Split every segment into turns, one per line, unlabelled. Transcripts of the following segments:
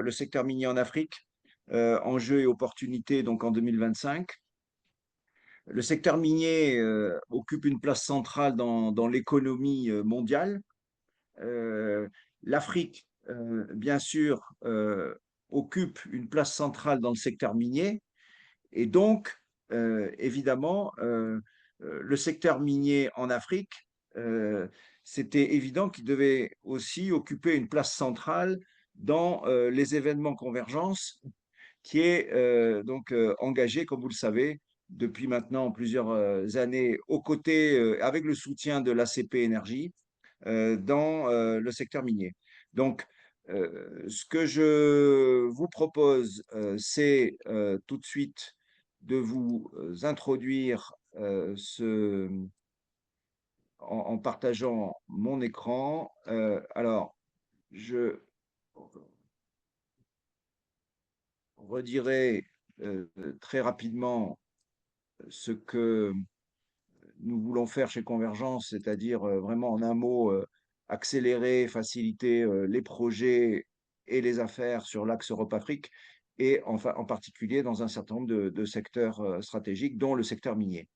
le secteur minier en Afrique, enjeux et opportunités donc en 2025. Le secteur minier occupe une place centrale dans l'économie mondiale. Euh, L'Afrique, bien sûr, occupe une place centrale dans le secteur minier. Et donc, évidemment, le secteur minier en Afrique, euh, c'était évident qu'il devait aussi occuper une place centrale dans les événements convergence qui est donc engagé, comme vous le savez, depuis maintenant plusieurs années, aux côtés, avec le soutien de l'ACP Énergie, dans le secteur minier. Donc, ce que je vous propose, c'est tout de suite de vous introduire en partageant mon écran. Alors, je redirai très rapidement ce que nous voulons faire chez Convergence, c'est-à-dire vraiment en un mot, accélérer, faciliter les projets et les affaires sur l'axe Europe-Afrique et enfin, en particulier dans un certain nombre de secteurs stratégiques, dont le secteur minier.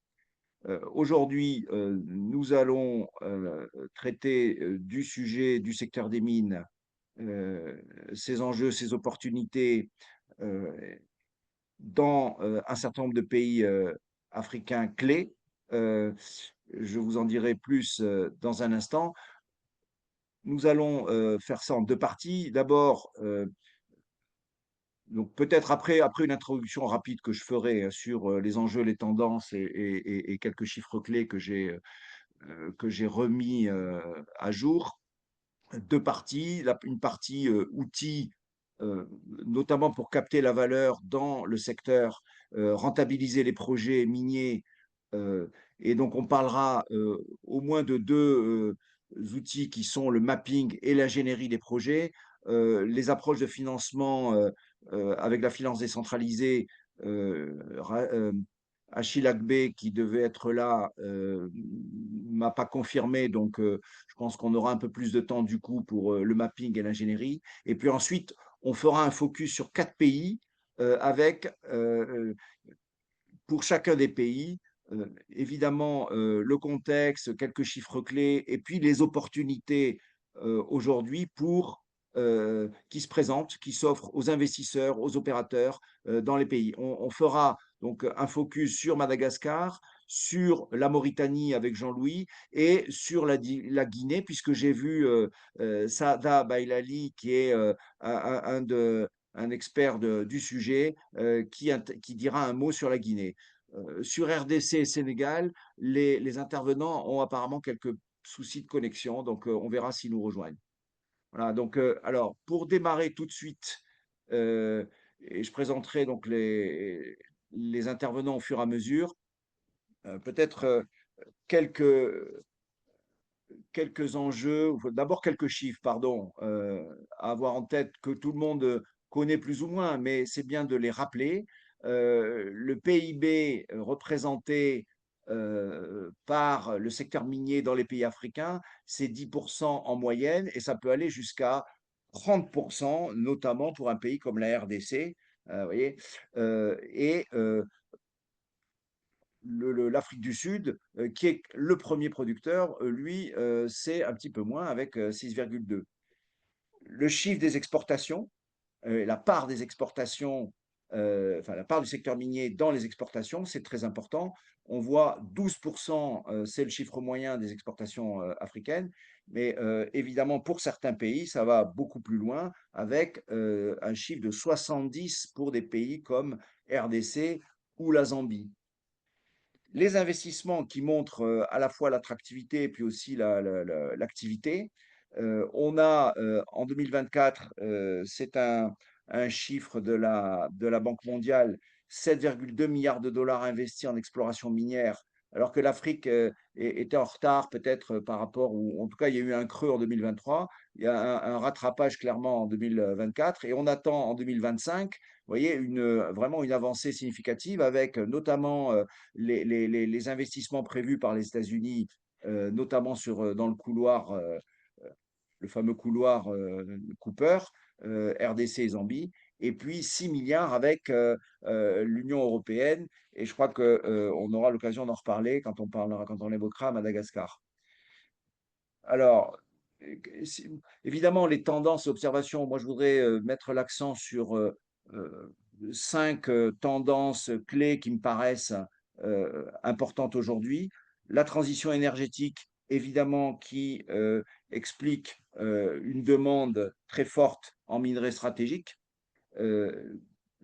Aujourd'hui, nous allons traiter du sujet du secteur des mines, ses enjeux, ses opportunités euh, dans un certain nombre de pays africains clés. Euh, je vous en dirai plus dans un instant. Nous allons faire ça en deux parties. D'abord, donc peut-être après une introduction rapide que je ferai sur les enjeux, les tendances et quelques chiffres clés que j'ai remis à jour. Deux parties. Une partie outils, euh, notamment pour capter la valeur dans le secteur, rentabiliser les projets miniers. euh, et donc, on parlera au moins de deux outils qui sont le mapping et l'ingénierie des projets, les approches de financement avec la finance décentralisée. Achille Agbe, qui devait être là, m'a pas confirmé, donc je pense qu'on aura un peu plus de temps du coup pour le mapping et l'ingénierie. Et puis ensuite, on fera un focus sur 4 pays avec, pour chacun des pays, évidemment, le contexte, quelques chiffres clés, et puis les opportunités aujourd'hui qui se présentent, qui s'offrent aux investisseurs, aux opérateurs dans les pays. On fera donc un focus sur Madagascar, sur la Mauritanie avec Jean-Louis et sur la Guinée, puisque j'ai vu Saada Bailali, qui est un expert du sujet, qui dira un mot sur la Guinée. Sur RDC et Sénégal, les intervenants ont apparemment quelques soucis de connexion, donc on verra s'ils nous rejoignent. Voilà, donc alors pour démarrer tout de suite, et je présenterai donc les intervenants au fur et à mesure, peut-être quelques, quelques enjeux, d'abord quelques chiffres, pardon, à avoir en tête que tout le monde connaît plus ou moins, mais c'est bien de les rappeler. Le PIB représenté par le secteur minier dans les pays africains, c'est 10% en moyenne et ça peut aller jusqu'à 30%, notamment pour un pays comme la RDC. Vous voyez, et l'Afrique du Sud, qui est le premier producteur, lui, c'est un petit peu moins avec 6,2. Le chiffre des exportations, la part des exportations, enfin la part du secteur minier dans les exportations, c'est très important. On voit 12%, c'est le chiffre moyen des exportations africaines, mais évidemment pour certains pays, ça va beaucoup plus loin avec un chiffre de 70 pour des pays comme RDC ou la Zambie. Les investissements qui montrent à la fois l'attractivité et puis aussi l'activité. On a en 2024, c'est un chiffre de la Banque mondiale, 7,2 milliards de dollars investis en exploration minière, alors que l'Afrique était en retard peut-être par rapport, ou en tout cas il y a eu un creux en 2023, il y a un rattrapage clairement en 2024 et on attend en 2025, vous voyez, vraiment une avancée significative avec notamment les investissements prévus par les États-Unis, notamment dans le couloir le fameux couloir Cooper, RDC et Zambie, et puis 6 milliards avec l'Union européenne. Et je crois qu'on aura l'occasion d'en reparler quand on évoquera Madagascar. Alors, évidemment, les tendances et observations, moi je voudrais mettre l'accent sur 5 tendances clés qui me paraissent importantes aujourd'hui. La transition énergétique, évidemment, qui explique une demande très forte en minerais stratégiques.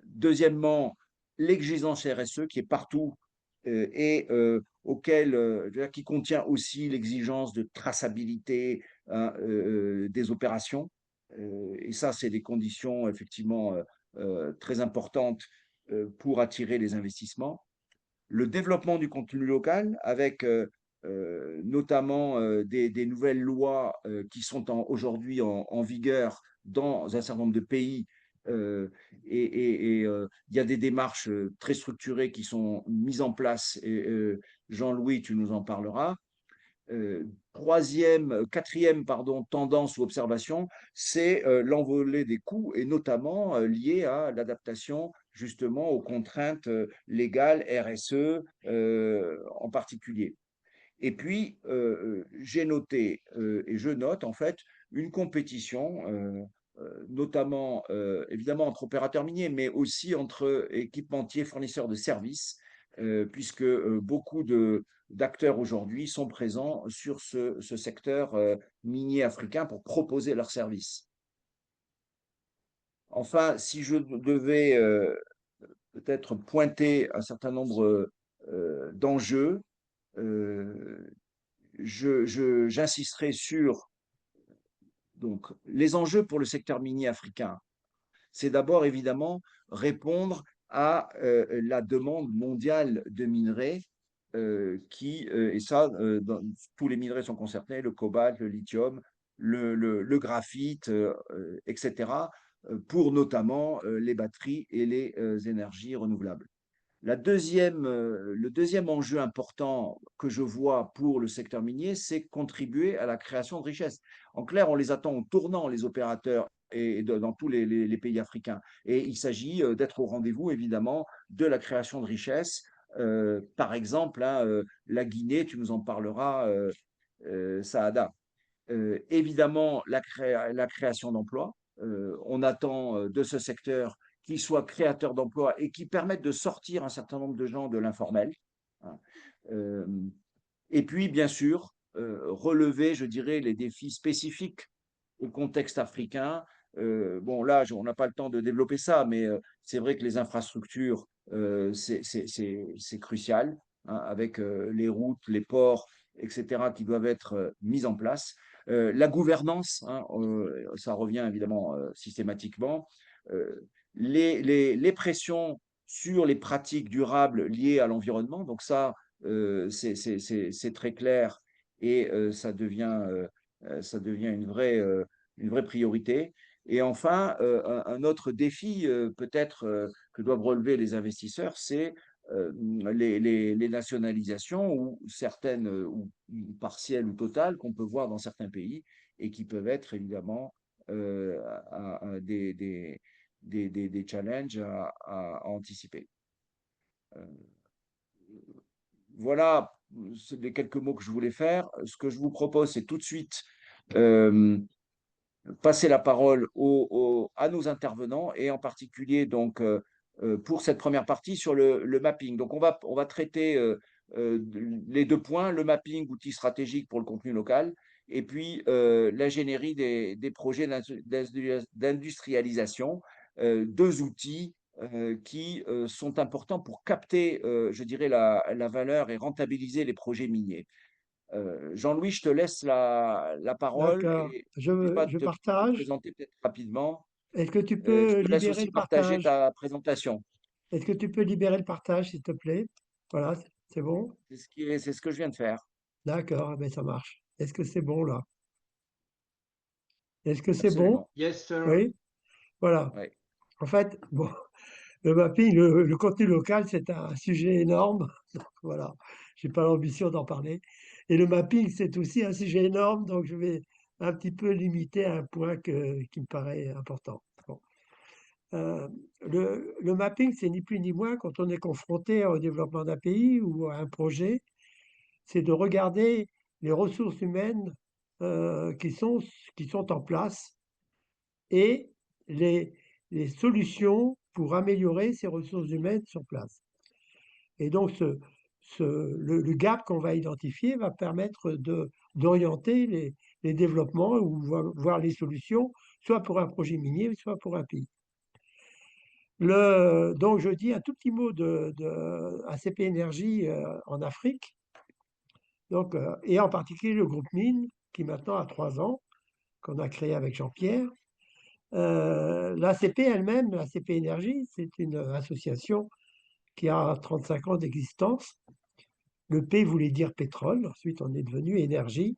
Deuxièmement, l'exigence RSE qui est partout et je veux dire, qui contient aussi l'exigence de traçabilité, hein, des opérations. Et ça, c'est des conditions effectivement très importantes pour attirer les investissements. Le développement du contenu local avec notamment des nouvelles lois qui sont aujourd'hui en vigueur dans un certain nombre de pays. euh, il y a des démarches très structurées qui sont mises en place et Jean-Louis, tu nous en parleras. Quatrième, pardon, tendance ou observation, c'est l'envolée des coûts et notamment lié à l'adaptation justement aux contraintes légales RSE en particulier. Et puis, j'ai noté et je note en fait une compétition, notamment évidemment entre opérateurs miniers, mais aussi entre équipementiers, fournisseurs de services, puisque beaucoup d'acteurs aujourd'hui sont présents sur ce secteur minier africain pour proposer leurs services. Enfin, si je devais peut-être pointer un certain nombre d'enjeux, euh, j'insisterai sur donc, les enjeux pour le secteur minier africain. C'est d'abord évidemment répondre à la demande mondiale de minerais et ça, tous les minerais sont concernés, le cobalt, le lithium, le graphite, etc., pour notamment les batteries et les énergies renouvelables. Le deuxième enjeu important que je vois pour le secteur minier, c'est contribuer à la création de richesses. En clair, on les attend au tournant, les opérateurs, et dans tous les pays africains. Et il s'agit d'être au rendez-vous, évidemment, de la création de richesses. Par exemple, hein, la Guinée, tu nous en parleras, Saada. Évidemment, la création d'emplois. On attend de ce secteur qu'il soit créateur d'emplois et qui permette de sortir un certain nombre de gens de l'informel, hein. Euh, et puis, bien sûr, relever, je dirais, les défis spécifiques au contexte africain. Bon, là, on n'a pas le temps de développer ça, mais c'est vrai que les infrastructures, c'est crucial, hein, avec les routes, les ports, etc., qui doivent être mis en place. La gouvernance, hein, ça revient évidemment systématiquement. Euh, les pressions sur les pratiques durables liées à l'environnement, donc ça, c'est très clair et ça devient une vraie priorité. Et enfin, un autre défi peut-être que doivent relever les investisseurs, c'est les nationalisations ou certaines ou partielles ou totales qu'on peut voir dans certains pays et qui peuvent être évidemment des challenges à anticiper. Euh, voilà les quelques mots que je voulais faire. Ce que je vous propose, c'est tout de suite euh, passer la parole à nos intervenants et en particulier donc pour cette première partie sur le mapping. Donc on va traiter les deux points, le mapping, outil stratégique pour le contenu local, et puis l'ingénierie des projets d'industrialisation, deux outils qui sont importants pour capter, je dirais, la valeur et rentabiliser les projets miniers. Jean-Louis, je te laisse la parole
D'accord.
et n'hésite pas à
Je
te
partage.
présenter peut-être rapidement.
Est-ce que tu
Je
peux
te laisse
libérer
aussi
le
partager
partage?
ta présentation.
Est-ce que tu peux libérer le partage, s'il te plaît? Voilà, c'est bon?
C'est ce que je viens de faire.
D'accord, eh ben, ça marche. Est-ce que c'est bon là? Est-ce que c'est bon?
Absolument.
Yes, sir.
Oui? Voilà.
Ouais.
En fait, bon, le mapping, le contenu local, c'est un sujet énorme. Donc, voilà, j'ai pas l'ambition d'en parler. Et le mapping, c'est aussi un sujet énorme. Donc, je vais un petit peu limité à un point qui me paraît important. Bon. Euh, le mapping, c'est ni plus ni moins quand on est confronté au développement d'un pays ou à un projet, c'est de regarder les ressources humaines euh, qui sont, qui sont en place et les, les solutions pour améliorer ces ressources humaines sur place. Et donc, le gap qu'on va identifier va permettre d'orienter les développements ou voir les solutions, soit pour un projet minier, soit pour un pays. Donc, je dis un tout petit mot de ACP Énergie en Afrique, donc, et en particulier le groupe Mine, qui maintenant a 3 ans, qu'on a créé avec Jean-Pierre. L'ACP elle-même, l'ACP Énergie, c'est une association qui a 35 ans d'existence. Le P voulait dire pétrole, ensuite on est devenu énergie.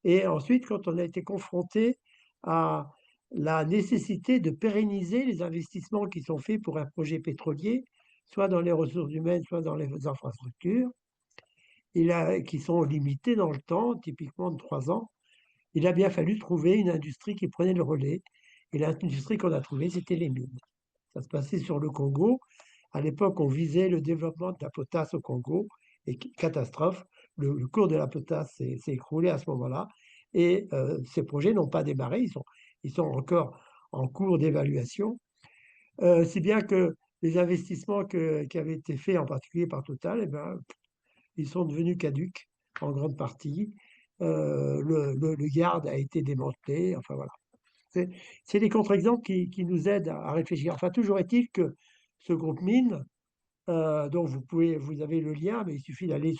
Et ensuite, quand on a été confronté à la nécessité de pérenniser les investissements qui sont faits pour un projet pétrolier, soit dans les ressources humaines, soit dans les infrastructures, qui sont limités dans le temps, typiquement de 3 ans, il a bien fallu trouver une industrie qui prenait le relais. Et l'industrie qu'on a trouvée, c'était les mines. Ça se passait sur le Congo. À l'époque, on visait le développement de la potasse au Congo. Et catastrophe, le cours de la potasse s'est écroulé à ce moment-là. Et ces projets n'ont pas démarré. Ils sont encore en cours d'évaluation. Si bien que les investissements qui avaient été faits, en particulier par Total, eh ben, ils sont devenus caducs en grande partie. Le Yard a été démantelé. Enfin voilà. C'est c'est des contre-exemples qui nous aident à réfléchir. Enfin, toujours est-il que ce groupe Mine, dont vous avez le lien, mais il suffit d'aller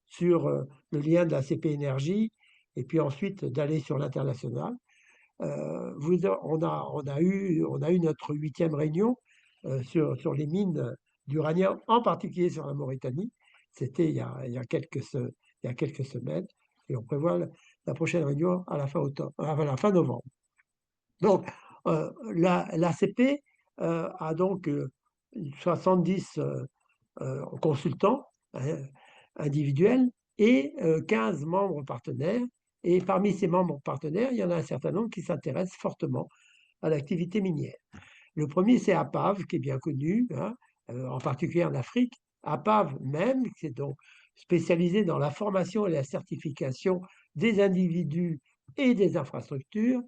sur le lien de la CP Énergie et puis ensuite d'aller sur l'international. On a eu notre 8e réunion sur les mines d'uranium, en particulier sur la Mauritanie. C'était il y a quelques semaines et on prévoit la prochaine réunion à la fin octobre, à la fin novembre. Donc, l'ACP a donc 70 consultants hein, individuels et 15 membres partenaires. Et parmi ces membres partenaires, il y en a un certain nombre qui s'intéressent fortement à l'activité minière. Le premier, c'est APAV, qui est bien connu, hein, en particulier en Afrique. APAV même, qui est donc spécialisé dans la formation et la certification des individus et des infrastructures.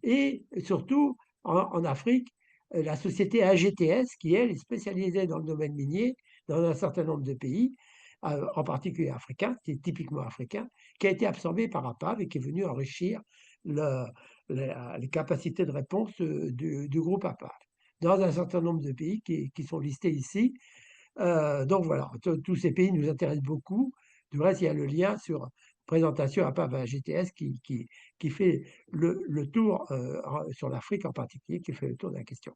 Et surtout, en Afrique, la société AGTS, qui elle est spécialisée dans le domaine minier dans un certain nombre de pays, en particulier africains, qui est typiquement africain, qui a été absorbé par APAV et qui est venu enrichir le, les capacités de réponse du groupe APAV dans un certain nombre de pays qui sont listés ici. Donc voilà, tous ces pays nous intéressent beaucoup. Du reste, il y a le lien sur présentation à PAV GTS qui fait le tour sur l'Afrique en particulier, qui fait le tour de la question.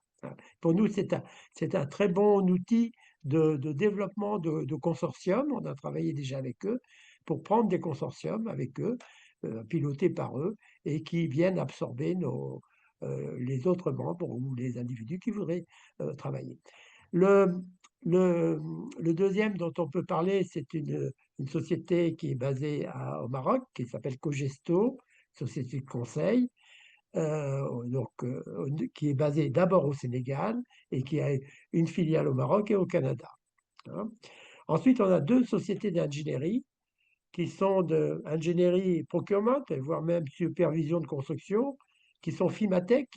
Pour nous, c'est un très bon outil de développement de consortiums. On a travaillé déjà avec eux pour prendre des consortiums avec eux, pilotés par eux, et qui viennent absorber les autres membres ou les individus qui voudraient travailler. Le, le, le deuxième dont on peut parler, c'est une société qui est basée au Maroc, qui s'appelle Cogesto, société de conseil, qui est basée d'abord au Sénégal et qui a une filiale au Maroc et au Canada. Hein. Ensuite, on a 2 sociétés d'ingénierie qui sont d'ingénierie procurement, voire même supervision de construction, qui sont Fimatech,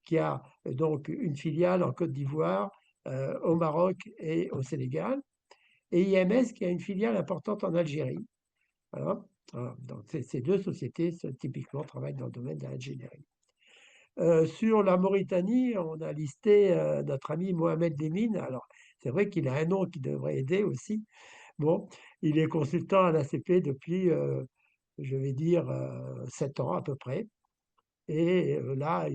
qui a donc une filiale en Côte d'Ivoire, au Maroc et au Sénégal, et IMS qui a une filiale importante en Algérie. Voilà. Voilà. Donc ces 2 sociétés, typiquement, travaillent dans le domaine de l'ingénierie. Sur la Mauritanie, on a listé notre ami Mohamed Lemine. Alors, c'est vrai qu'il a un nom qui devrait aider aussi. Bon, il est consultant à l'ACP depuis, je vais dire, 7 ans à peu près. Et là,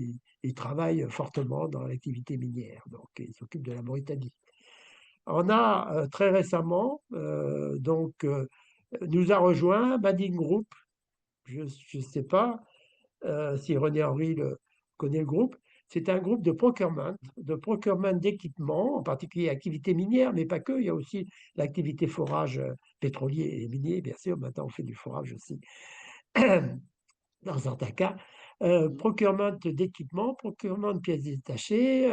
il travaille fortement dans l'activité minière. Donc, il s'occupe de la Mauritanie. On a très récemment, nous a rejoint Mading Group. Je ne sais pas si René Henry connaît le groupe. C'est un groupe de procurement d'équipements, en particulier activité minière, mais pas que. Il y a aussi l'activité forage pétrolier et minier, bien sûr. Maintenant, on fait du forage aussi dans certains cas. procurement d'équipements, procurement de pièces détachées,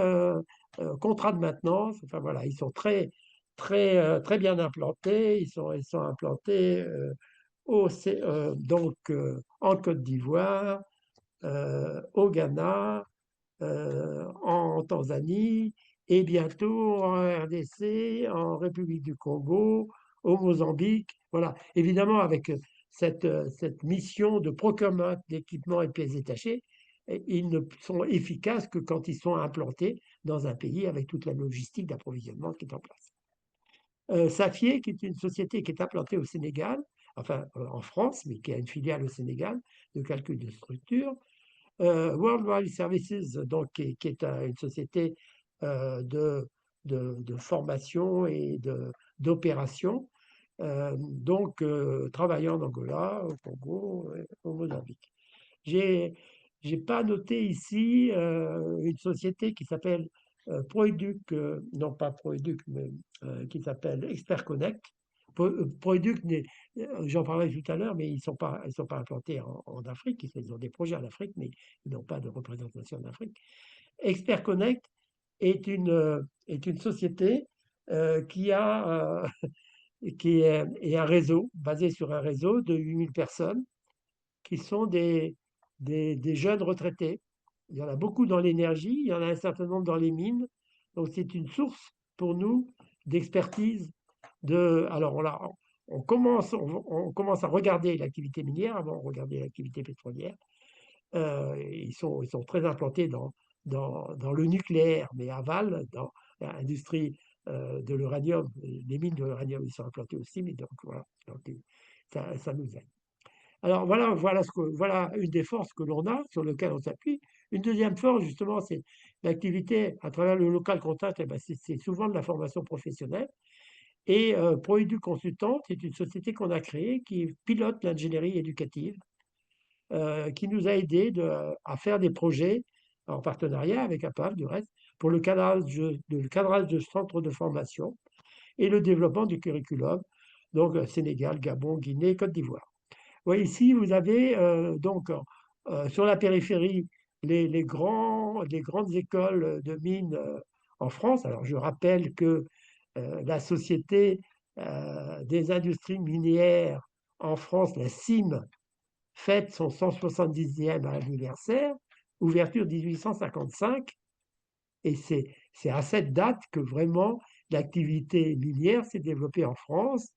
contrat de maintenance. Enfin voilà, ils sont très bien implantés. Ils sont implantés en Côte d'Ivoire, au Ghana, en Tanzanie et bientôt en RDC, en République du Congo, au Mozambique. Voilà, évidemment avec cette mission de procurement d'équipements et de pièces détachées, ils ne sont efficaces que quand ils sont implantés dans un pays avec toute la logistique d'approvisionnement qui est en place. Safié, qui est une société qui est implantée au Sénégal, enfin en France, mais qui a une filiale au Sénégal de calcul de structure. World Wide Services, donc, qui est une société de formation et d'opération, travaillant en Angola, au Congo, au Mozambique. J'ai n'ai pas noté ici une société qui s'appelle Proeduc, non pas Proeduc, mais qui s'appelle Expert Connect. Proeduc, j'en parlerai tout à l'heure, mais ils sont pas implantés en Afrique. Ils ont des projets en Afrique, mais ils n'ont pas de représentation en Afrique. Expert Connect est une société qui a est un réseau basé sur un réseau de 8000 personnes qui sont des jeunes retraités. Il y en a beaucoup dans l'énergie, il y en a un certain nombre dans les mines. Donc c'est une source pour nous d'expertise. Alors on commence à regarder l'activité minière avant de regarder l'activité pétrolière. Ils sont très implantés dans le nucléaire, mais aval, dans l'industrie de l'uranium. Les mines de l'uranium, ils sont implantés aussi, mais donc voilà, donc, ça nous aide. Alors voilà une des forces que l'on a, sur lequel on s'appuie. Une deuxième force, justement, c'est l'activité à travers le local contact. Eh ben, c'est souvent de la formation professionnelle. Et ProEdu Consultant est une société qu'on a créée qui pilote l'ingénierie éducative, qui nous a aidés à faire des projets en partenariat avec APAV, du reste, pour le cadrage de centres de formation et le développement du curriculum, donc Sénégal, Gabon, Guinée, Côte d'Ivoire. Oui, ici, vous avez sur la périphérie les grandes écoles de mines en France. Alors, je rappelle que la Société des industries minières en France, la CIM, fête son 170e anniversaire, ouverture 1855, et c'est à cette date que vraiment l'activité minière s'est développée en France.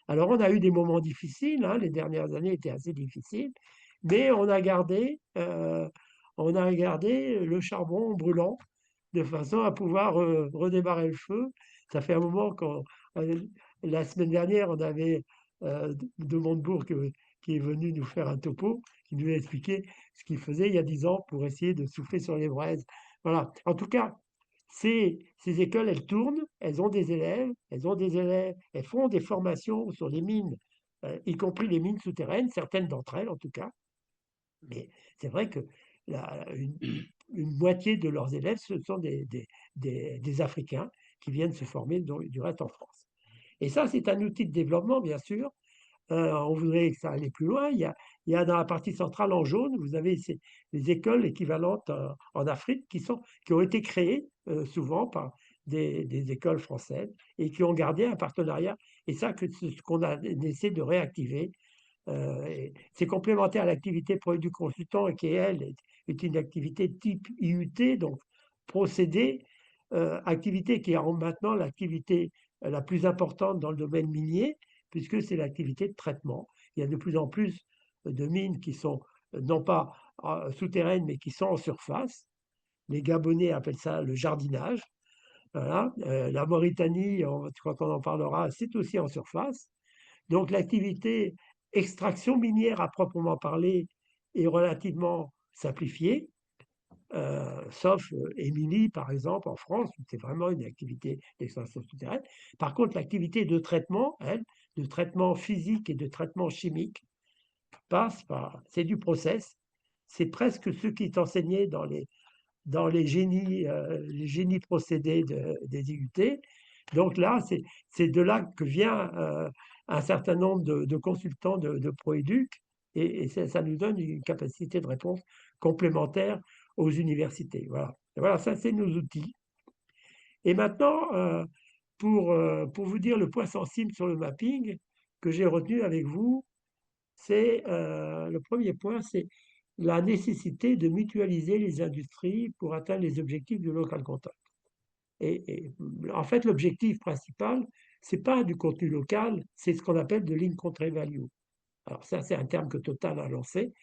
Alors on a eu des moments difficiles, hein, les dernières années étaient assez difficiles, mais on a gardé le charbon brûlant de façon à pouvoir redémarrer le feu. Ça fait un moment la semaine dernière, on avait de Montebourg qui est venu nous faire un topo, qui nous a expliqué ce qu'il faisait il y a 10 ans pour essayer de souffler sur les braises. Voilà. En tout cas, ces écoles, elles tournent, elles ont des élèves, elles font des formations sur les mines, y compris les mines souterraines, certaines d'entre elles en tout cas. Mais c'est vrai que une moitié de leurs élèves, ce sont des Africains qui viennent se former du reste en France. Et ça, c'est un outil de développement, bien sûr. On voudrait que ça aille plus loin. Il y a dans la partie centrale en jaune, vous avez les écoles équivalentes en Afrique qui ont été créées souvent par des écoles françaises et qui ont gardé un partenariat. Et ça, c'est ce qu'on a essayé de réactiver. C'est complémentaire à l'activité du consultant et qui, elle, est une activité type IUT, donc procédé, activité qui est maintenant l'activité la plus importante dans le domaine minier, puisque c'est l'activité de traitement. Il y a de plus en plus de mines qui sont non pas souterraines, mais qui sont en surface. Les Gabonais appellent ça le jardinage. Voilà. La Mauritanie, quand on en parlera, c'est aussi en surface. Donc l'activité extraction minière à proprement parler est relativement simplifiée, sauf Émilie, par exemple, en France, où c'est vraiment une activité d'extraction souterraine. Par contre, l'activité de traitement, elle, de traitement physique et de traitement chimique, c'est du process. C'est presque ce qui est enseigné dans les génies procédés des IUT. Donc là, c'est de là que vient un certain nombre de consultants de ProEduc et ça nous donne une capacité de réponse complémentaire aux universités. Voilà. Et voilà, ça c'est nos outils. Et maintenant, pour vous dire le point sensible sur le mapping que j'ai retenu avec vous, c'est le premier point, c'est la nécessité de mutualiser les industries pour atteindre les objectifs du local content. Et en fait, l'objectif principal, c'est pas du contenu local, c'est ce qu'on appelle de l'in-country value. Alors ça, c'est un terme que Total a lancé.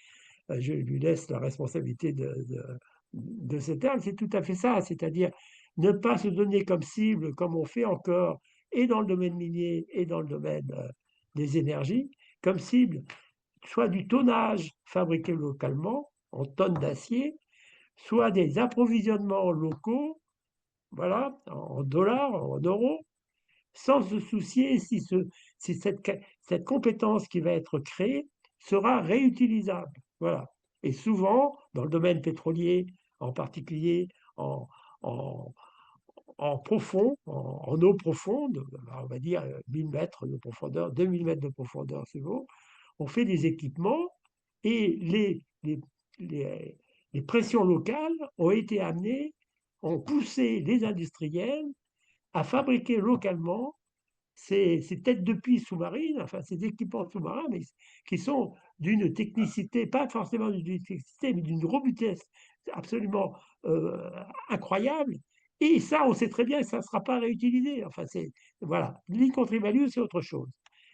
Je lui laisse la responsabilité de ce terme. C'est tout à fait ça, c'est-à-dire ne pas se donner comme cible, comme on fait encore, et dans le domaine minier et dans le domaine des énergies, comme cible soit du tonnage fabriqué localement en tonnes d'acier, soit des approvisionnements locaux, voilà, en dollars, en euros, sans se soucier si cette compétence qui va être créée sera réutilisable. Voilà. Et souvent, dans le domaine pétrolier, en particulier en, en, en profond, en eau profonde, on va dire 1000 mètres de profondeur, 2000 mètres de profondeur, c'est beau, on fait des équipements et les, les pressions locales ont été amenées, ont poussé les industriels à fabriquer localement ces têtes de puits sous-marines, enfin ces équipements sous-marins, mais qui sont d'une technicité, pas forcément d'une technicité, mais d'une robustesse absolument incroyable. Et ça, on sait très bien que ça ne sera pas réutilisé. Enfin, c'est voilà. L'in-country value, c'est autre chose.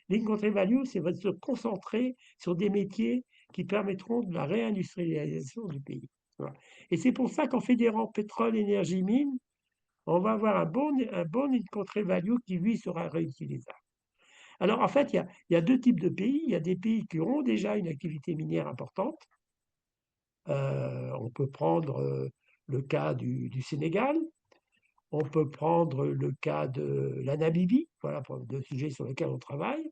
L'in-country value, c'est de se concentrer sur des métiers qui permettront de la réindustrialisation du pays. Voilà. Et c'est pour ça qu'en fédérant pétrole, énergie, mine, on va avoir un bon in-country value qui, lui, sera réutilisable. Alors, en fait, il y a deux types de pays. Il y a des pays qui ont déjà une activité minière importante. On peut prendre le cas du Sénégal. On peut prendre le cas de la Namibie, voilà, pour deux sujets sur lesquels on travaille.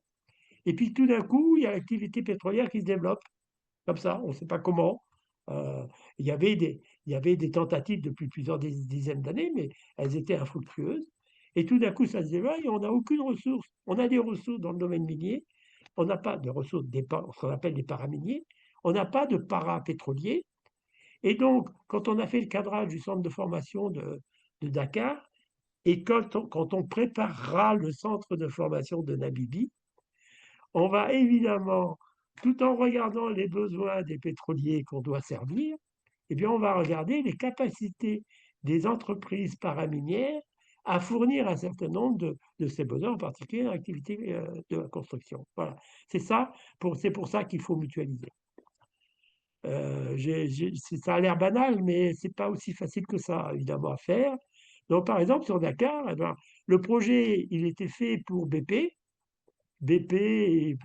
Et puis tout d'un coup, il y a l'activité pétrolière qui se développe, comme ça, on ne sait pas comment. Euh, il, y avait il y avait des tentatives depuis plusieurs dizaines d'années, mais elles étaient infructueuses. Et tout d'un coup, ça se développe et on n'a aucune ressource. On a des ressources dans le domaine minier, on n'a pas de ressources, ce qu'on appelle des paraminiers, on n'a pas de parapétroliers. Et donc, quand on a fait le cadrage du centre de formation de Dakar, et quand on préparera le centre de formation de Namibie, on va évidemment, tout en regardant les besoins des pétroliers qu'on doit servir, eh bien, on va regarder les capacités des entreprises paraminières à fournir un certain nombre de ces besoins, en particulier dans l'activité de la construction. Voilà. C'est pour ça qu'il faut mutualiser. Ça a l'air banal, mais c'est pas aussi facile que ça, évidemment, à faire. Donc, par exemple, sur Dakar, eh ben, le projet, il était fait pour BP. BP et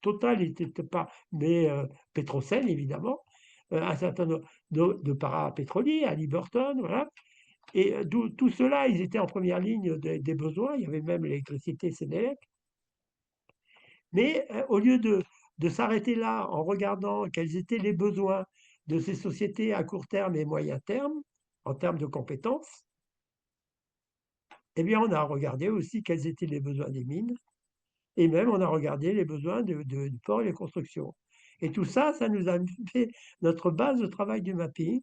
Total, il n'était pas, mais Petrosen, évidemment, un certain nombre de parapétroliers, Halliburton, voilà. Et tout cela, ils étaient en première ligne des besoins. Il y avait même l'électricité Sénélec. Mais au lieu de s'arrêter là en regardant quels étaient les besoins de ces sociétés à court terme et moyen terme, en termes de compétences, eh bien, on a regardé aussi quels étaient les besoins des mines, et même on a regardé les besoins du port et les constructions. Et tout ça, ça nous a fait notre base de travail du mapping.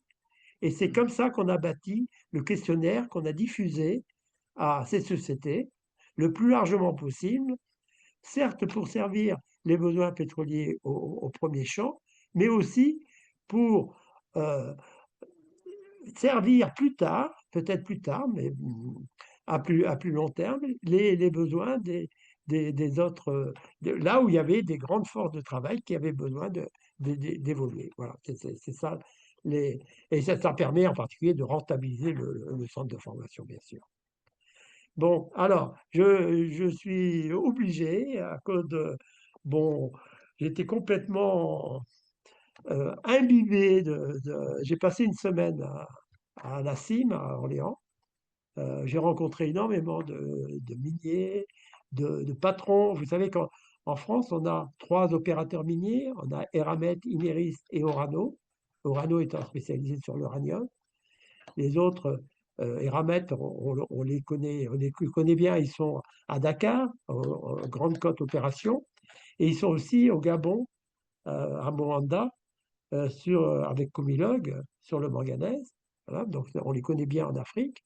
Et c'est comme ça qu'on a bâti le questionnaire qu'on a diffusé à ces sociétés le plus largement possible, certes pour servir les besoins pétroliers au premier champ, mais aussi pour servir plus tard, peut-être plus tard, mais à plus long terme, les besoins des autres, là où il y avait des grandes forces de travail qui avaient besoin d'évoluer. Voilà, c'est ça. Et ça permet en particulier de rentabiliser le centre de formation, bien sûr. Bon, alors, je suis obligé, à cause de, bon, j'étais complètement imbibé j'ai passé une semaine à la CIM, à Orléans. J'ai rencontré énormément de miniers, de patrons. Vous savez qu'en France, on a trois opérateurs miniers. On a Eramet, Imerys et Orano. Orano étant spécialisé sur l'uranium. Les autres, Eramet, on les connaît bien. Ils sont à Dakar, en Grande Côte Opération. Et ils sont aussi au Gabon, à Moanda, avec Comilog, sur le manganèse. Voilà, donc on les connaît bien en Afrique.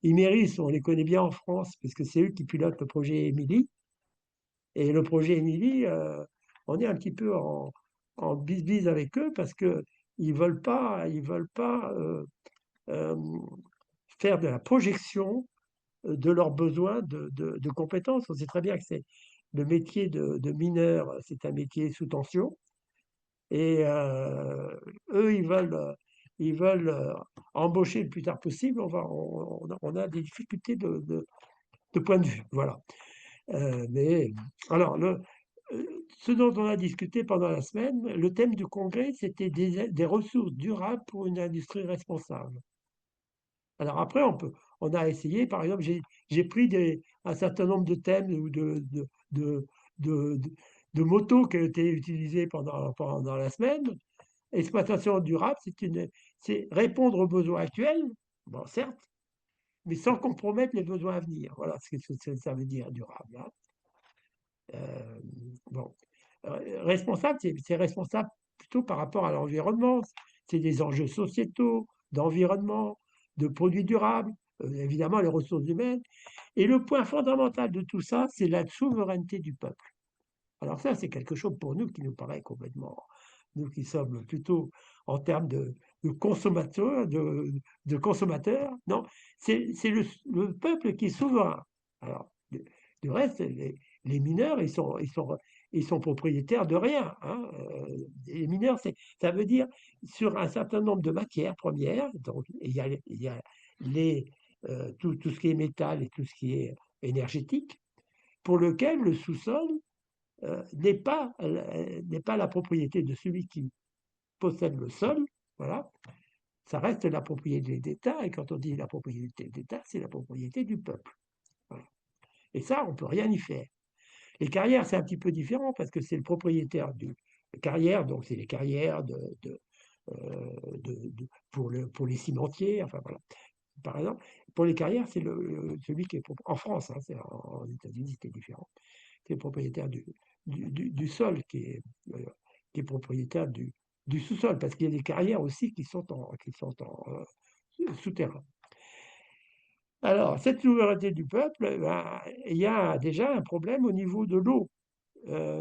Imerys, on les connaît bien en France, puisque c'est eux qui pilotent le projet Émilie. Et le projet Émilie, on est un petit peu en bis-bis avec eux parce que ils veulent pas euh, faire de la projection de leurs besoins de compétences. On sait très bien que c'est le métier de mineur, c'est un métier sous tension. Et eux, ils veulent embaucher le plus tard possible. On a des difficultés de point de vue. Voilà. Mais alors, ce dont on a discuté pendant la semaine, le thème du congrès, c'était des ressources durables pour une industrie responsable. Alors après, on a essayé, par exemple, j'ai pris un certain nombre de thèmes ou de, de, de- de motos qui ont été utilisés pendant la semaine. Exploitation durable, c'est répondre aux besoins actuels, bon, certes, mais sans compromettre les besoins à venir. Voilà ce que ça veut dire durable, hein. Euh, bon. Responsable, c'est responsable plutôt par rapport à l'environnement. C'est des enjeux sociétaux, d'environnement, de produits durables, évidemment les ressources humaines. Et le point fondamental de tout ça, c'est la souveraineté du peuple. Alors ça, c'est quelque chose pour nous qui nous paraît complètement, nous qui sommes plutôt en termes de consommateurs, de consommateurs, non, c'est le peuple qui est souverain. Alors, du reste, les mineurs, ils sont propriétaires de rien, hein. Les mineurs, ça veut dire sur un certain nombre de matières premières, donc il y a tout ce qui est métal et tout ce qui est énergétique, pour lequel le sous-sol n'est pas la propriété de celui qui possède le sol, voilà, ça reste la propriété d'État, et quand on dit la propriété d'État, c'est la propriété du peuple. Voilà. Et ça, on ne peut rien y faire. Les carrières, c'est un petit peu différent, parce que c'est le propriétaire du carrière, donc c'est les carrières pour les cimentiers, enfin voilà. Par exemple, pour les carrières, c'est celui qui est en France, hein, en États-Unis, c'était différent. C'est le propriétaire du sol qui est propriétaire du sous-sol, parce qu'il y a des carrières aussi qui sont en souterrain. Alors, cette souveraineté du peuple, ben, il y a déjà un problème au niveau de l'eau.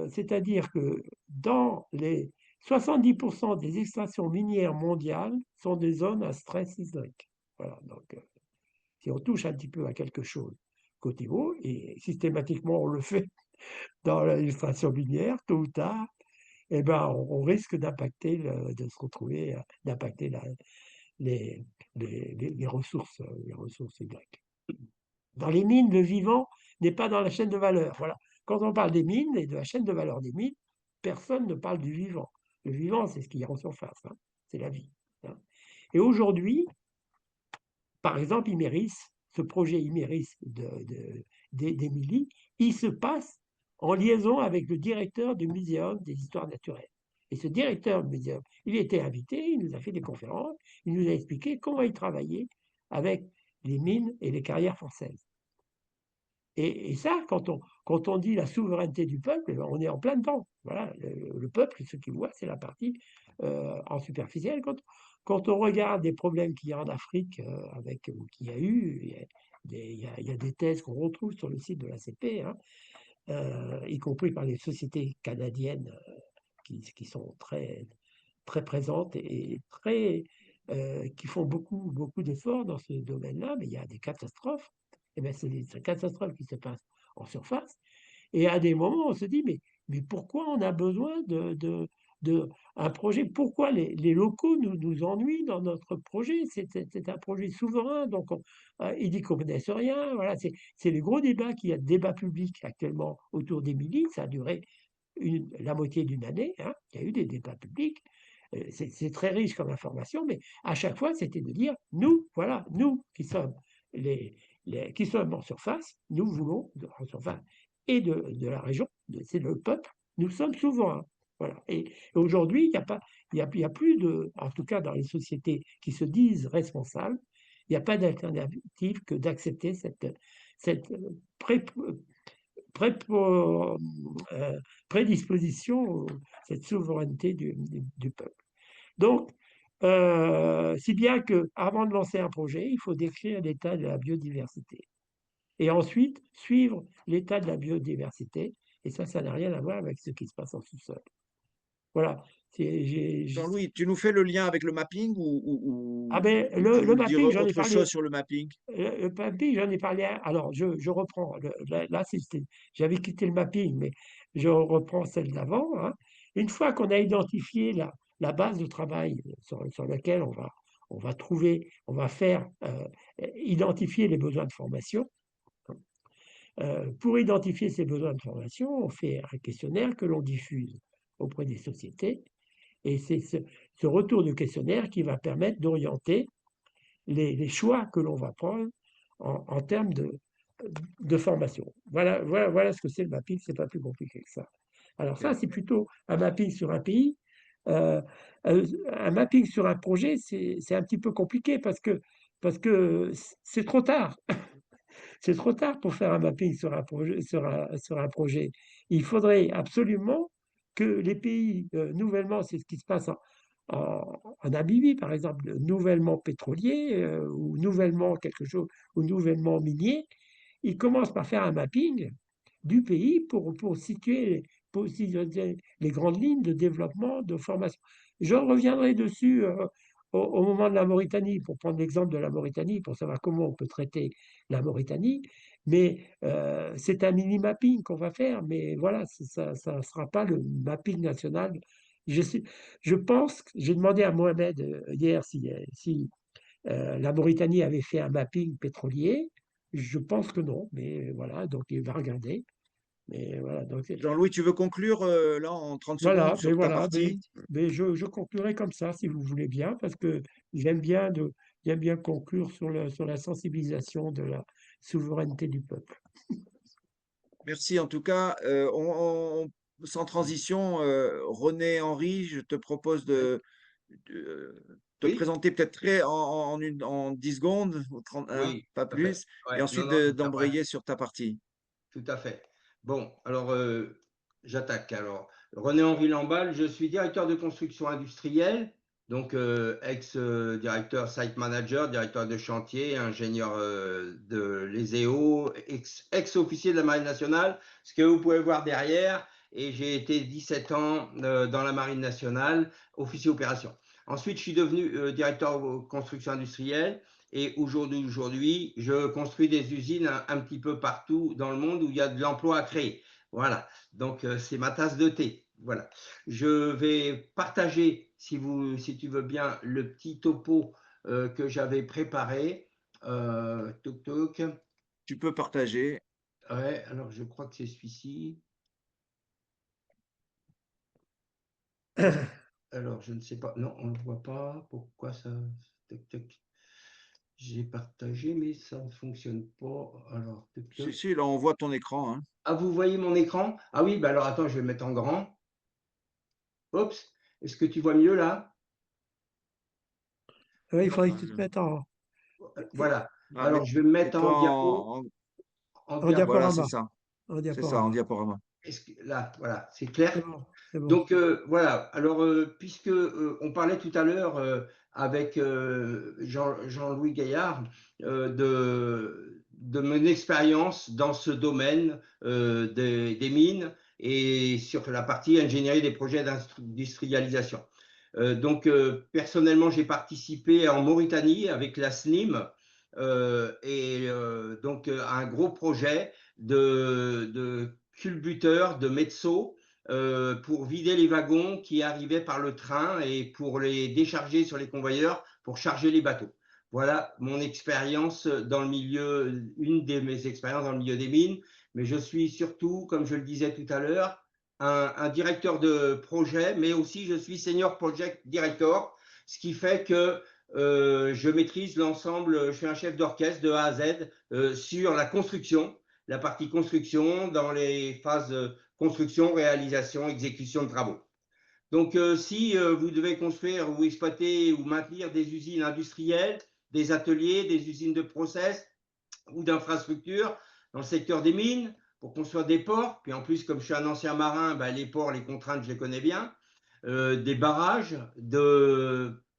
C'est-à-dire que dans les 70% des extractions minières mondiales sont des zones à stress hydrique. Voilà, donc si on touche un petit peu à quelque chose côté eau, et systématiquement on le fait dans l'illustration minière, tôt ou tard, eh ben, on risque de se retrouver, d'impacter les, les ressources hydriques. Dans les mines, le vivant n'est pas dans la chaîne de valeur. Voilà. Quand on parle des mines et de la chaîne de valeur des mines, personne ne parle du vivant. Le vivant, c'est ce qui est en surface, hein. C'est la vie, hein. Et aujourd'hui, par exemple, Imerys, ce projet Imerys d'Émilie, il se passe en liaison avec le directeur du Muséum des histoires naturelles. Et ce directeur du muséum, il était invité, il nous a fait des conférences, il nous a expliqué comment il travaillait avec les mines et les carrières françaises. Et ça, quand on dit la souveraineté du peuple, on est en plein dedans. Voilà, le peuple, ce qu'il voit, c'est la partie en superficielle. Quand on regarde les problèmes qu'il y a en Afrique, ou qu'il y a eu, il y a des thèses qu'on retrouve sur le site de l'ACP, hein, y compris par les sociétés canadiennes qui sont très, très présentes et qui font beaucoup, beaucoup d'efforts dans ce domaine-là, mais il y a des catastrophes. Et bien, c'est des catastrophes qui se passent en surface. Et à des moments, on se dit, mais pourquoi on a besoin de un projet? Pourquoi les locaux nous ennuient dans notre projet? C'est un projet souverain, donc il dit qu'on ne connaissent rien. Voilà, c'est les gros débats qu'il y a, de débat public actuellement autour d'Émilie. Ça a duré la moitié d'une année, hein. Il y a eu des débats publics. C'est très riche comme information, mais à chaque fois, c'était de dire, nous, voilà, nous qui sommes qui sommes en surface, nous voulons, en surface, et de la région, c'est le peuple, nous sommes souverains. Voilà. Et aujourd'hui, il y a plus en tout cas dans les sociétés qui se disent responsables, il n'y a pas d'alternative que d'accepter cette pré- prédisposition, cette souveraineté du peuple. Donc, si bien qu'avant de lancer un projet, il faut décrire l'état de la biodiversité. Et ensuite, suivre l'état de la biodiversité. Et ça n'a rien à voir avec ce qui se passe en sous-sol. Voilà.
Jean-Louis, tu nous fais le lien avec le mapping
Ah ben,
ou tu
le
veux dire
mapping, j'en ai
autre
parlé.
chose sur le mapping?
Le mapping, j'en ai parlé. Alors, je reprends. Là, j'avais quitté le mapping, mais je reprends celle d'avant, hein. Une fois qu'on a identifié la base de travail sur laquelle on va trouver, on va faire identifier les besoins de formation. Pour identifier ces besoins de formation, on fait un questionnaire que l'on diffuse auprès des sociétés. Et c'est ce retour de questionnaire qui va permettre d'orienter les choix que l'on va prendre en termes de formation. Voilà ce que c'est le mapping, c'est pas plus compliqué que ça. Alors ça,
Ok.
c'est plutôt un mapping sur un pays. Euh, un mapping sur un projet, c'est un petit peu compliqué parce que c'est trop tard. C'est trop tard pour faire un mapping sur un projet, sur un projet. Il faudrait absolument que les pays nouvellement, c'est ce qui se passe en Namibie, par exemple, nouvellement pétrolier ou nouvellement quelque chose, ou nouvellement minier, ils commencent par faire un mapping du pays pour situer les grandes lignes de développement, de formation. Je reviendrai dessus au moment de la Mauritanie, pour prendre l'exemple de la Mauritanie, pour savoir comment on peut traiter la Mauritanie. Mais c'est un mini-mapping qu'on va faire, mais voilà, ça ne sera pas le mapping national. Je, sais, je pense, j'ai demandé à Mohamed hier si la Mauritanie avait fait un mapping pétrolier. Je pense que non, mais voilà, donc il va regarder. Mais voilà, donc
Jean-Louis, tu veux conclure là en 30 secondes sur ta
voilà,
partie?
mais je conclurai comme ça, si vous voulez bien, parce que j'aime bien j'aime bien conclure sur la sensibilisation de la souveraineté du peuple.
Merci en tout cas. Sans transition, René Henry, je te propose
Oui,
de te
oui,
présenter peut-être en 10 secondes, ou 30, hein,
oui,
pas
tout à fait.
plus, et
Ouais, non,
ensuite
non, je vais faire bref.
d'embrayer sur ta partie.
Tout à fait. Bon, alors j'attaque. Alors, René-Henri Lamballe, je suis directeur de construction industrielle, donc ex-directeur site manager, directeur de chantier, ingénieur de l'ESEO, ex-officier de la Marine nationale, ce que vous pouvez voir derrière. Et j'ai été 17 ans dans la Marine nationale, officier opération. Ensuite, je suis devenu directeur de construction industrielle. Et aujourd'hui, je construis des usines un petit peu partout dans le monde où il y a de l'emploi à créer. Voilà, donc c'est ma tasse de thé. Voilà. Je vais partager, si tu veux bien, le petit topo que j'avais préparé. Toc toc.
Tu peux partager.
Ouais, alors je crois que c'est celui-ci. Alors je ne sais pas. Non, on ne le voit pas. Pourquoi ça. Toc toc. J'ai partagé, mais ça ne fonctionne pas. Alors, toc
Si,
toc.
si, là on voit ton écran, hein.
Ah, vous voyez mon écran? Ah oui, bah alors attends, je vais mettre en grand. Oups, est-ce que tu vois mieux là?
Il faudrait que tu te
Voilà.
mettes
Voilà.
Ah,
Alors je vais me mettre
mets-toi
en diapo. En
en
diapo.
voilà,
diaporama. En
c'est ça, en
diaporama.
diaporama.
Là, voilà, c'est clair.
C'est bon, c'est bon.
Donc voilà, alors puisque on parlait tout à l'heure avec Jean-Louis Gaillard de mon expérience dans ce domaine des mines et sur la partie ingénierie des projets d'industrialisation. Donc personnellement, j'ai participé en Mauritanie avec la SNIM donc à un gros projet de culbuteurs, de mezzo pour vider les wagons qui arrivaient par le train et pour les décharger sur les convoyeurs pour charger les bateaux. Voilà mon expérience dans le milieu, une de mes expériences dans le milieu des mines. Mais je suis surtout, comme je le disais tout à l'heure, un directeur de projet, mais aussi je suis senior project director, ce qui fait que je maîtrise l'ensemble, je suis un chef d'orchestre de A à Z sur la construction, la partie construction dans les phases construction, réalisation, exécution de travaux. Donc, si vous devez construire ou exploiter ou maintenir des usines industrielles, des ateliers, des usines de process ou d'infrastructures dans le secteur des mines, pour construire des ports. Puis en plus, comme je suis un ancien marin, ben, les ports, les contraintes, je les connais bien. Des barrages,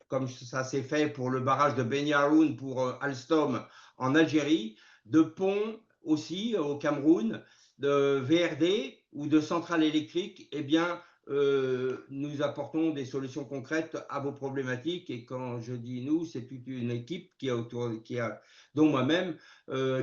comme ça s'est fait pour le barrage de Beni Haroun pour Alstom en Algérie, de ponts aussi au Cameroun, de VRD ou de centrales électriques. Eh bien, nous apportons des solutions concrètes à vos problématiques. Et quand je dis nous, c'est toute une équipe dont moi-même,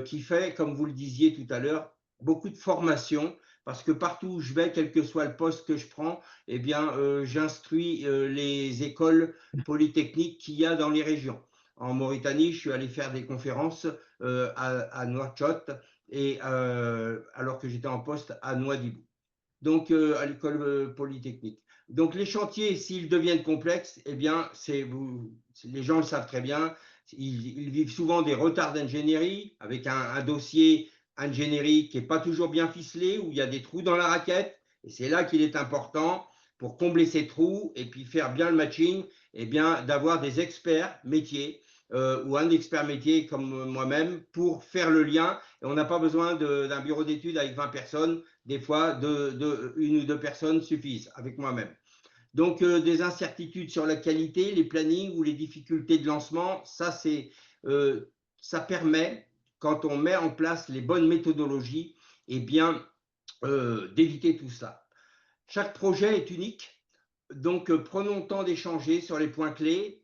qui fait, comme vous le disiez tout à l'heure, beaucoup de formation, parce que partout où je vais, quel que soit le poste que je prends, eh bien, j'instruis les écoles polytechniques qu'il y a dans les régions. En Mauritanie, je suis allé faire des conférences à Nouakchott, et alors que j'étais en poste à Nouadhibou, donc à l'école polytechnique. Donc les chantiers, s'ils deviennent complexes, eh bien, les gens le savent très bien, ils vivent souvent des retards d'ingénierie, avec un dossier ingénierie qui n'est pas toujours bien ficelé, où il y a des trous dans la raquette, et c'est là qu'il est important, pour combler ces trous et puis faire bien le matching, eh bien, d'avoir des experts métiers ou un expert métier comme moi-même pour faire le lien. Et on n'a pas besoin d'un bureau d'études avec 20 personnes, des fois une ou deux personnes suffisent avec moi-même. Donc des incertitudes sur la qualité, les plannings ou les difficultés de lancement, ça permet, quand on met en place les bonnes méthodologies, eh bien d'éviter tout ça. Chaque projet est unique, donc prenons le temps d'échanger sur les points clés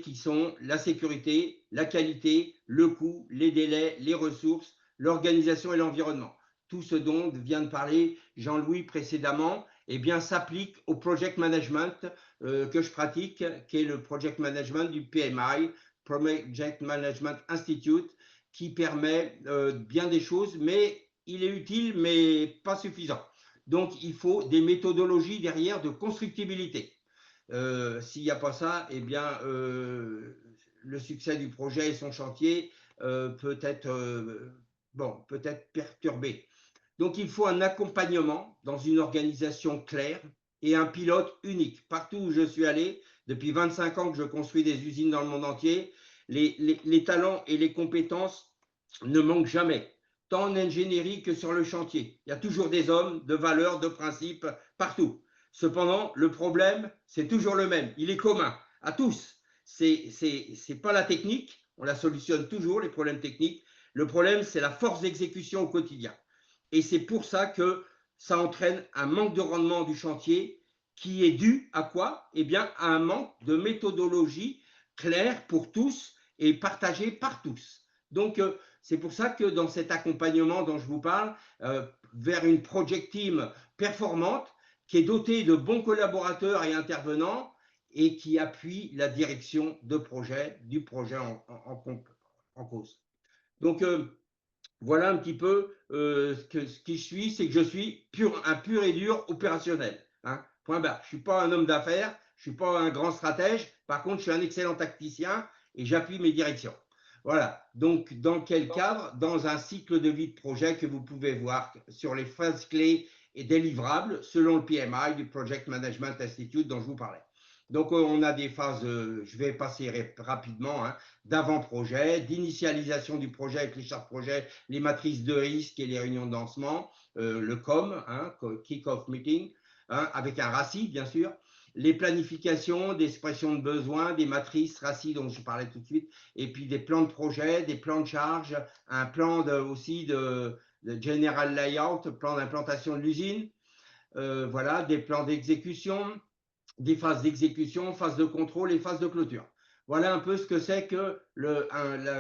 qui sont la sécurité, la qualité, le coût, les délais, les ressources, l'organisation et l'environnement. Tout ce dont vient de parler Jean-Louis précédemment, eh bien, s'applique au project management que je pratique, qui est le project management du PMI, Project Management Institute, qui permet bien des choses, mais il est utile, mais pas suffisant. Donc, il faut des méthodologies derrière de constructibilité. S'il n'y a pas ça, eh bien, le succès du projet et son chantier peut être perturbé. Donc, il faut un accompagnement dans une organisation claire et un pilote unique. Partout où je suis allé, depuis 25 ans que je construis des usines dans le monde entier, les talents et les compétences ne manquent jamais, tant en ingénierie que sur le chantier. Il y a toujours des hommes, de valeurs, de principes, partout. Cependant, le problème, c'est toujours le même. Il est commun à tous. C'est pas la technique, on la solutionne toujours, les problèmes techniques. Le problème, c'est la force d'exécution au quotidien. Et c'est pour ça que ça entraîne un manque de rendement du chantier qui est dû à quoi? Eh bien, à un manque de méthodologie claire pour tous et partagée par tous. Donc, c'est pour ça que dans cet accompagnement dont je vous parle, vers une project team performante, qui est dotée de bons collaborateurs et intervenants et qui appuie la direction du projet en cause. Donc, voilà un petit peu ce qui je suis, c'est que je suis un pur et dur opérationnel. Hein, point barre. Je ne suis pas un homme d'affaires, je ne suis pas un grand stratège. Par contre, je suis un excellent tacticien et j'appuie mes directions. Voilà. Donc, dans quel cadre? Dans un cycle de vie de projet que vous pouvez voir sur les phases clés et des livrables selon le PMI du Project Management Institute dont je vous parlais. Donc, on a des phases, je vais passer rapidement, hein, d'avant-projet, d'initialisation du projet avec les chartes projets, les matrices de risque et les réunions de lancement, le COM, hein, Kick-Off Meeting, hein, avec un RACI, bien sûr, les planifications, des expressions de besoins, des matrices RACI dont je parlais tout de suite, et puis des plans de projet, des plans de charge, un plan aussi de General Layout, plan d'implantation de l'usine, voilà, des plans d'exécution, des phases d'exécution, phases de contrôle et phases de clôture. Voilà un peu ce que c'est que le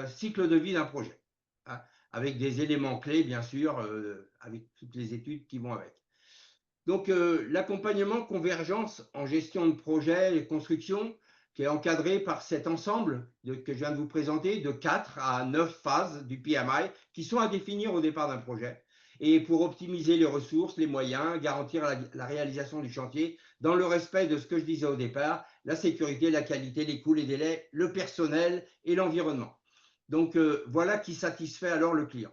cycle de vie d'un projet, hein, avec des éléments clés, bien sûr, avec toutes les études qui vont avec. Donc, l'accompagnement convergence en gestion de projet et construction, qui est encadré par cet ensemble que je viens de vous présenter, de 4 à 9 phases du PMI, qui sont à définir au départ d'un projet, et pour optimiser les ressources, les moyens, garantir la réalisation du chantier, dans le respect de ce que je disais au départ, la sécurité, la qualité, les coûts, les délais, le personnel et l'environnement. Donc, voilà qui satisfait alors le client.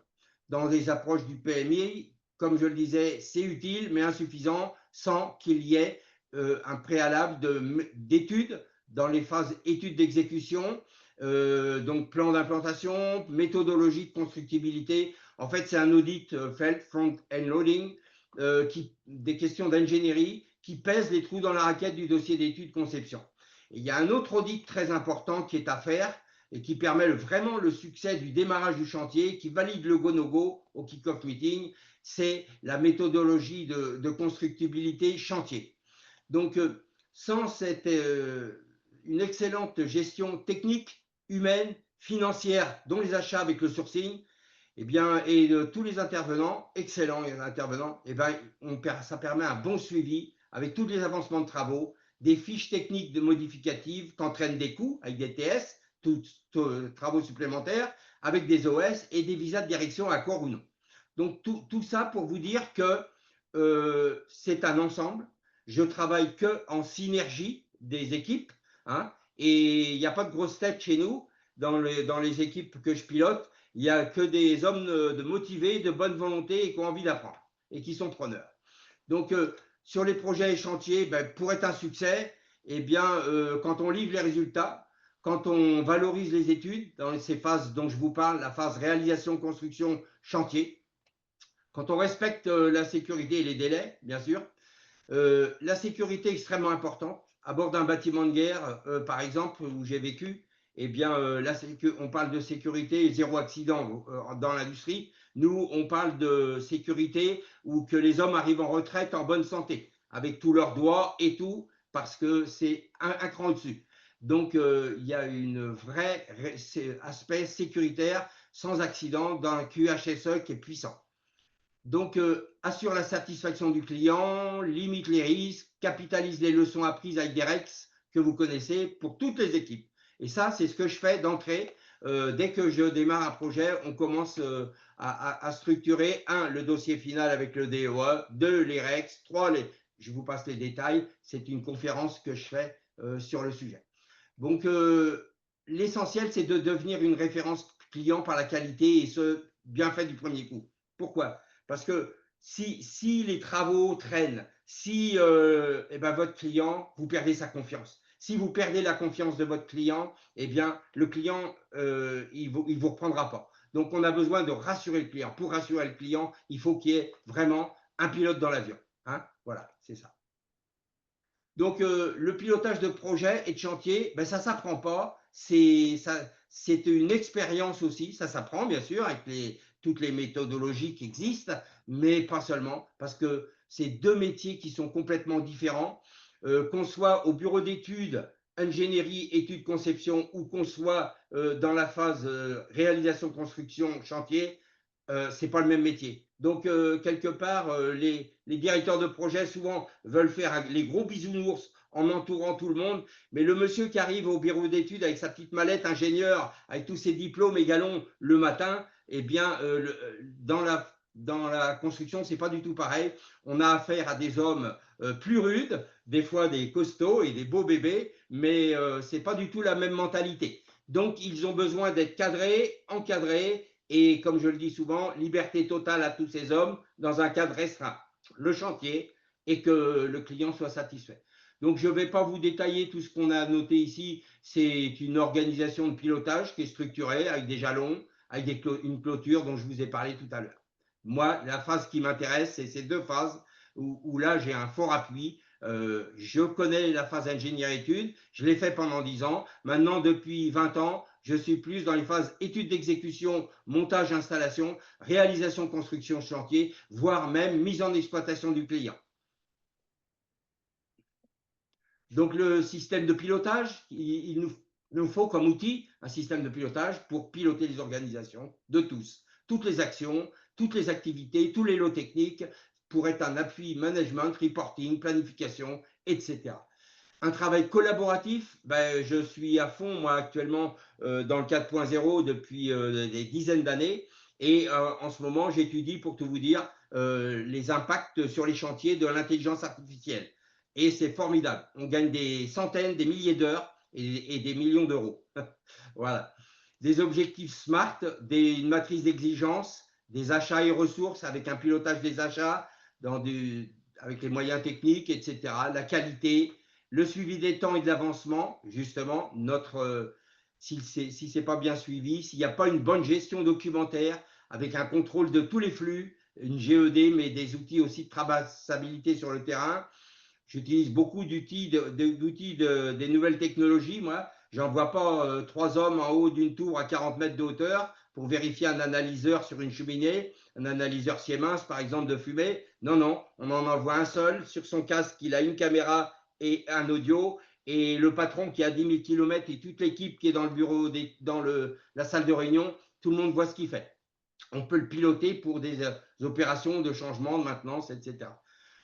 Dans les approches du PMI, comme je le disais, c'est utile, mais insuffisant, sans qu'il y ait un préalable d'études dans les phases études d'exécution, donc plan d'implantation, méthodologie de constructibilité, En fait, c'est un audit FELT, Front-End Loading, des questions d'ingénierie qui pèsent les trous dans la raquette du dossier d'étude conception. Et il y a un autre audit très important qui est à faire et qui permet vraiment le succès du démarrage du chantier, qui valide le go-no-go au kick-off meeting, c'est la méthodologie de constructibilité chantier. Donc, sans une excellente gestion technique, humaine, financière, dont les achats avec le sourcing, eh bien, et de tous les intervenants, excellents intervenants, eh bien, ça permet un bon suivi avec tous les avancements de travaux, des fiches techniques de modificatives qu'entraînent des coûts avec des TS, travaux supplémentaires, avec des OS et des visas de direction accord ou non. Donc tout ça pour vous dire que c'est un ensemble. Je travaille que en synergie des équipes, hein, et il n'y a pas de grosses têtes chez nous dans les équipes que je pilote. Il n'y a que des hommes de motivés, de bonne volonté et qui ont envie d'apprendre et qui sont preneurs. Donc, sur les projets et chantiers, ben, pour être un succès, eh bien, quand on livre les résultats, quand on valorise les études dans ces phases dont je vous parle, la phase réalisation, construction, chantier, quand on respecte la sécurité et les délais, bien sûr, la sécurité est extrêmement importante. À bord d'un bâtiment de guerre, par exemple, où j'ai vécu, eh bien, là, on parle de sécurité et zéro accident dans l'industrie. Nous, on parle de sécurité où que les hommes arrivent en retraite en bonne santé, avec tous leurs doigts et tout, parce que c'est un cran au-dessus. Donc, il y a un vrai aspect sécuritaire sans accident dans un QHSE qui est puissant. Donc, assure la satisfaction du client, limite les risques, capitalise les leçons apprises avec des REX que vous connaissez pour toutes les équipes. Et ça, c'est ce que je fais d'entrée. Dès que je démarre un projet, on commence à structurer, le dossier final avec le DOE, 2, les REX, 3, je vous passe les détails. C'est une conférence que je fais sur le sujet. Donc, l'essentiel, c'est de devenir une référence client par la qualité et ce, bien fait du premier coup. Pourquoi ? Parce que si les travaux traînent, si eh ben, votre client, vous perdez sa confiance. Si vous perdez la confiance de votre client, eh bien, le client, il ne vous reprendra pas. Donc, on a besoin de rassurer le client. Pour rassurer le client, il faut qu'il y ait vraiment un pilote dans l'avion. Hein, voilà, c'est ça. Donc, le pilotage de projet et de chantier, ben, ça ne s'apprend pas. C'est une expérience aussi. Ça s'apprend, bien sûr, avec toutes les méthodologies qui existent, mais pas seulement, parce que c'est deux métiers qui sont complètement différents. Qu'on soit au bureau d'études, ingénierie, études, conception, ou qu'on soit dans la phase réalisation, construction, chantier, c'est pas le même métier. Donc, quelque part, les directeurs de projet, souvent, veulent faire les gros bisounours en entourant tout le monde. Mais le monsieur qui arrive au bureau d'études avec sa petite mallette ingénieur, avec tous ses diplômes et galons le matin, eh bien, dans la construction, c'est pas du tout pareil. On a affaire à des hommes plus rudes, des fois des costauds et des beaux bébés, mais c'est pas du tout la même mentalité. Donc, ils ont besoin d'être cadrés, encadrés, et comme je le dis souvent, liberté totale à tous ces hommes dans un cadre restreint, le chantier, et que le client soit satisfait. Donc, je ne vais pas vous détailler tout ce qu'on a noté ici. C'est une organisation de pilotage qui est structurée avec des jalons, avec une clôture dont je vous ai parlé tout à l'heure. Moi, la phase qui m'intéresse, c'est ces deux phases où là, j'ai un fort appui. Je connais la phase ingénierie-études, je l'ai fait pendant 10 ans. Maintenant, depuis 20 ans, je suis plus dans les phases études d'exécution, montage, installation, réalisation, construction, chantier, voire même mise en exploitation du client. Donc, le système de pilotage, il nous faut comme outil un système de pilotage pour piloter les organisations de tous, toutes les actions, toutes les activités, tous les lots techniques, pour être un appui management, reporting, planification, etc. Un travail collaboratif, ben, je suis à fond, moi, actuellement, dans le 4.0 depuis des dizaines d'années. Et en ce moment, j'étudie, pour tout vous dire, les impacts sur les chantiers de l'intelligence artificielle. Et c'est formidable. On gagne des centaines, des milliers d'heures et des millions d'euros. Voilà. Des objectifs SMART, une matrice d'exigence, des achats et ressources avec un pilotage des achats avec les moyens techniques, etc. La qualité, le suivi des temps et de l'avancement, justement, si ce n'est pas bien suivi, s'il n'y a pas une bonne gestion documentaire avec un contrôle de tous les flux, une GED, mais des outils aussi de traçabilité sur le terrain. J'utilise beaucoup d'outils des nouvelles technologies, moi. J'envoie pas 3 hommes en haut d'une tour à 40 mètres de hauteur pour vérifier un analyseur sur une cheminée, un analyseur Siemens, par exemple, de fumée. Non, non, on en envoie un seul sur son casque. Il a une caméra et un audio. Et le patron qui a 10 000 km et toute l'équipe qui est dans le bureau, dans la salle de réunion, tout le monde voit ce qu'il fait. On peut le piloter pour des opérations de changement, de maintenance, etc.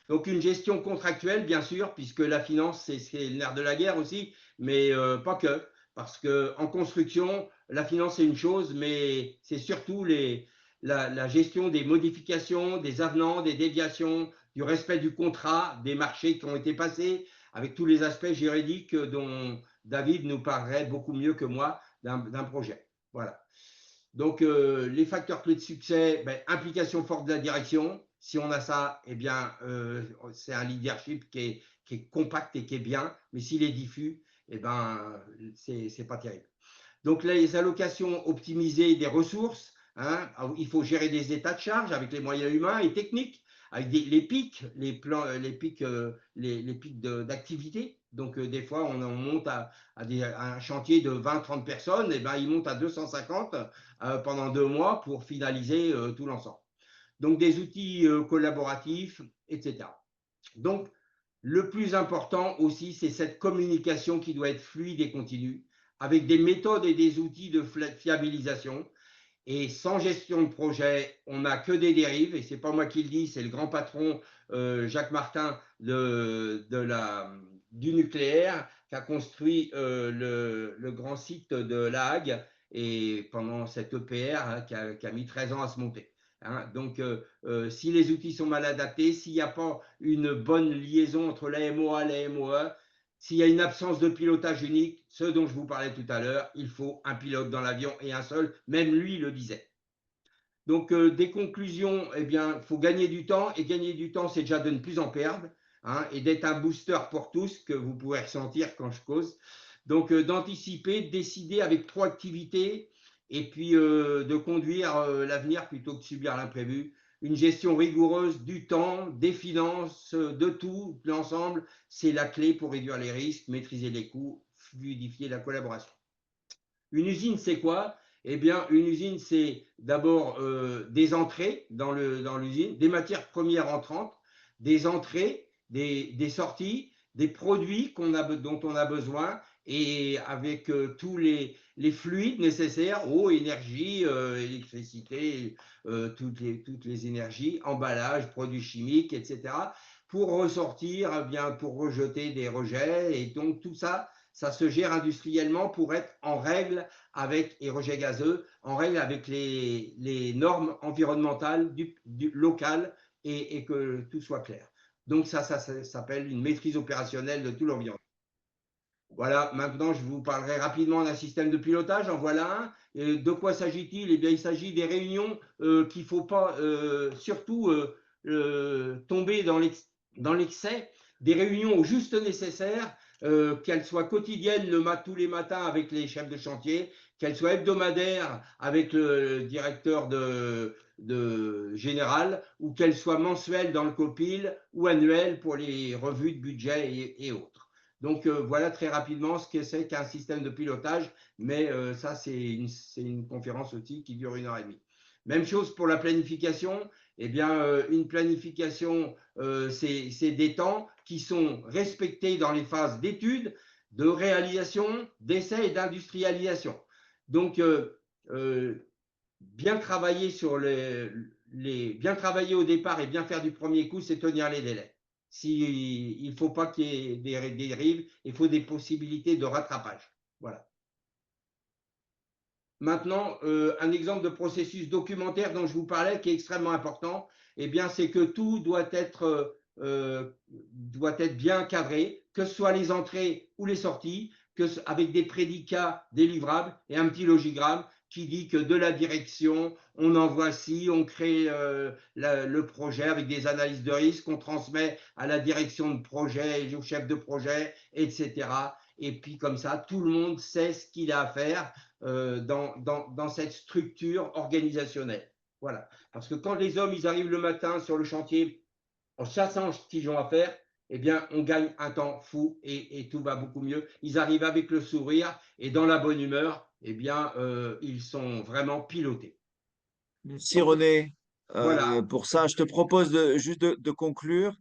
Donc une gestion contractuelle, bien sûr, puisque la finance, c'est le nerf de la guerre aussi, mais pas que. Parce qu'en construction, la finance, c'est une chose, mais c'est surtout la gestion des modifications, des avenants, des déviations, du respect du contrat, des marchés qui ont été passés, avec tous les aspects juridiques dont David nous parlerait beaucoup mieux que moi d'un projet. Voilà. Donc, les facteurs clés de succès, implication forte de la direction. Si on a ça, eh bien, c'est un leadership qui est compact et qui est bien. Mais s'il est diffus, eh ben, c'est pas terrible. Donc, les allocations optimisées des ressources, hein, il faut gérer des états de charge avec les moyens humains et techniques, avec les pics, les pics d'activité. Donc, des fois, on monte à un chantier de 20-30 personnes, et ben, il monte à 250 pendant 2 mois pour finaliser tout l'ensemble. Donc, des outils collaboratifs, etc. Donc, le plus important aussi, c'est cette communication qui doit être fluide et continue, avec des méthodes et des outils de fiabilisation. Et sans gestion de projet, on n'a que des dérives. Et ce n'est pas moi qui le dis, c'est le grand patron Jacques Martin du nucléaire qui a construit le grand site de La Hague et pendant cette EPR hein, qui a mis 13 ans à se monter. Hein. Donc, si les outils sont mal adaptés, s'il n'y a pas une bonne liaison entre la MOA et la MOE, s'il y a une absence de pilotage unique, ce dont je vous parlais tout à l'heure, il faut un pilote dans l'avion et un seul, même lui le disait. Donc, des conclusions, eh bien, il faut gagner du temps, et gagner du temps, c'est déjà de ne plus en perdre, hein, et d'être un booster pour tous, que vous pouvez ressentir quand je cause. Donc, d'anticiper, de décider avec proactivité, et puis de conduire l'avenir plutôt que de subir l'imprévu. Une gestion rigoureuse du temps, des finances, de tout, de l'ensemble, c'est la clé pour réduire les risques, maîtriser les coûts, fluidifier la collaboration. Une usine, c'est quoi? Eh bien, une usine, c'est d'abord des entrées dans l'usine, des matières premières entrantes, des entrées, des sorties, des produits dont on a besoin et avec tous les fluides nécessaires, eau, énergie, électricité, toutes les énergies, emballage, produits chimiques, etc., pour ressortir, eh bien, pour rejeter des rejets. Et donc, tout ça, ça se gère industriellement pour être en règle avec les rejets gazeux, en règle avec les normes environnementales locales et que tout soit clair. Donc ça s'appelle une maîtrise opérationnelle de tout l'environnement. Voilà, maintenant je vous parlerai rapidement d'un système de pilotage. En voilà un. Et de quoi s'agit-il? Eh bien, il s'agit des réunions qu'il ne faut pas surtout tomber dans l'excès, des réunions au juste nécessaire, qu'elles soient quotidiennes tous les matins avec les chefs de chantier, qu'elles soient hebdomadaires avec le directeur général, ou qu'elles soient mensuelles dans le COPIL ou annuelles pour les revues de budget et autres. Donc voilà très rapidement ce que c'est qu'un système de pilotage, mais ça c'est une conférence aussi qui dure 1h30. Même chose pour la planification. Eh bien, une planification, c'est des temps qui sont respectés dans les phases d'études, de réalisation, d'essai et d'industrialisation. Donc, bien travailler bien travailler au départ et bien faire du premier coup, c'est tenir les délais. Il ne faut pas qu'il y ait des dérives, il faut des possibilités de rattrapage. Voilà. Maintenant, un exemple de processus documentaire dont je vous parlais qui est extrêmement important, eh bien, c'est que tout doit être bien cadré, que ce soit les entrées ou les sorties, avec des prédicats délivrables et un petit logigramme qui dit que de la direction, on envoie ci, on crée le projet avec des analyses de risque, on transmet à la direction de projet et au chef de projet, etc. Et puis comme ça, tout le monde sait ce qu'il a à faire dans cette structure organisationnelle. Voilà. Parce que quand les hommes, ils arrivent le matin sur le chantier en chassant ce qu'ils ont à faire, eh bien, on gagne un temps fou et tout va beaucoup mieux. Ils arrivent avec le sourire et dans la bonne humeur, eh bien, ils sont vraiment pilotés.
Merci
Donc,
René
voilà.
pour ça. Je te propose juste de conclure.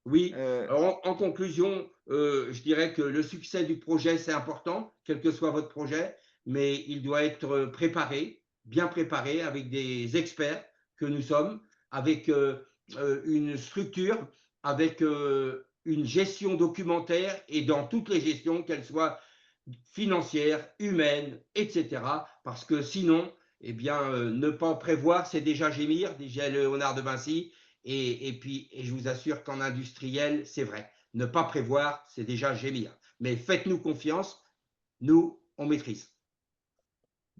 Oui.
Euh,
Alors, en conclusion, je dirais que le succès du projet, c'est important, quel que soit votre projet, mais il doit être préparé, bien préparé, avec des experts que nous sommes, avec une structure, avec une gestion documentaire et dans toutes les gestions, qu'elles soient financières, humaines, etc. Parce que sinon, eh bien, ne pas en prévoir, c'est déjà gémir, disait Léonard de Vinci. Et puis, et je vous assure qu'en industriel, c'est vrai. Ne pas prévoir, c'est déjà gémir. Mais faites-nous confiance, nous, on maîtrise.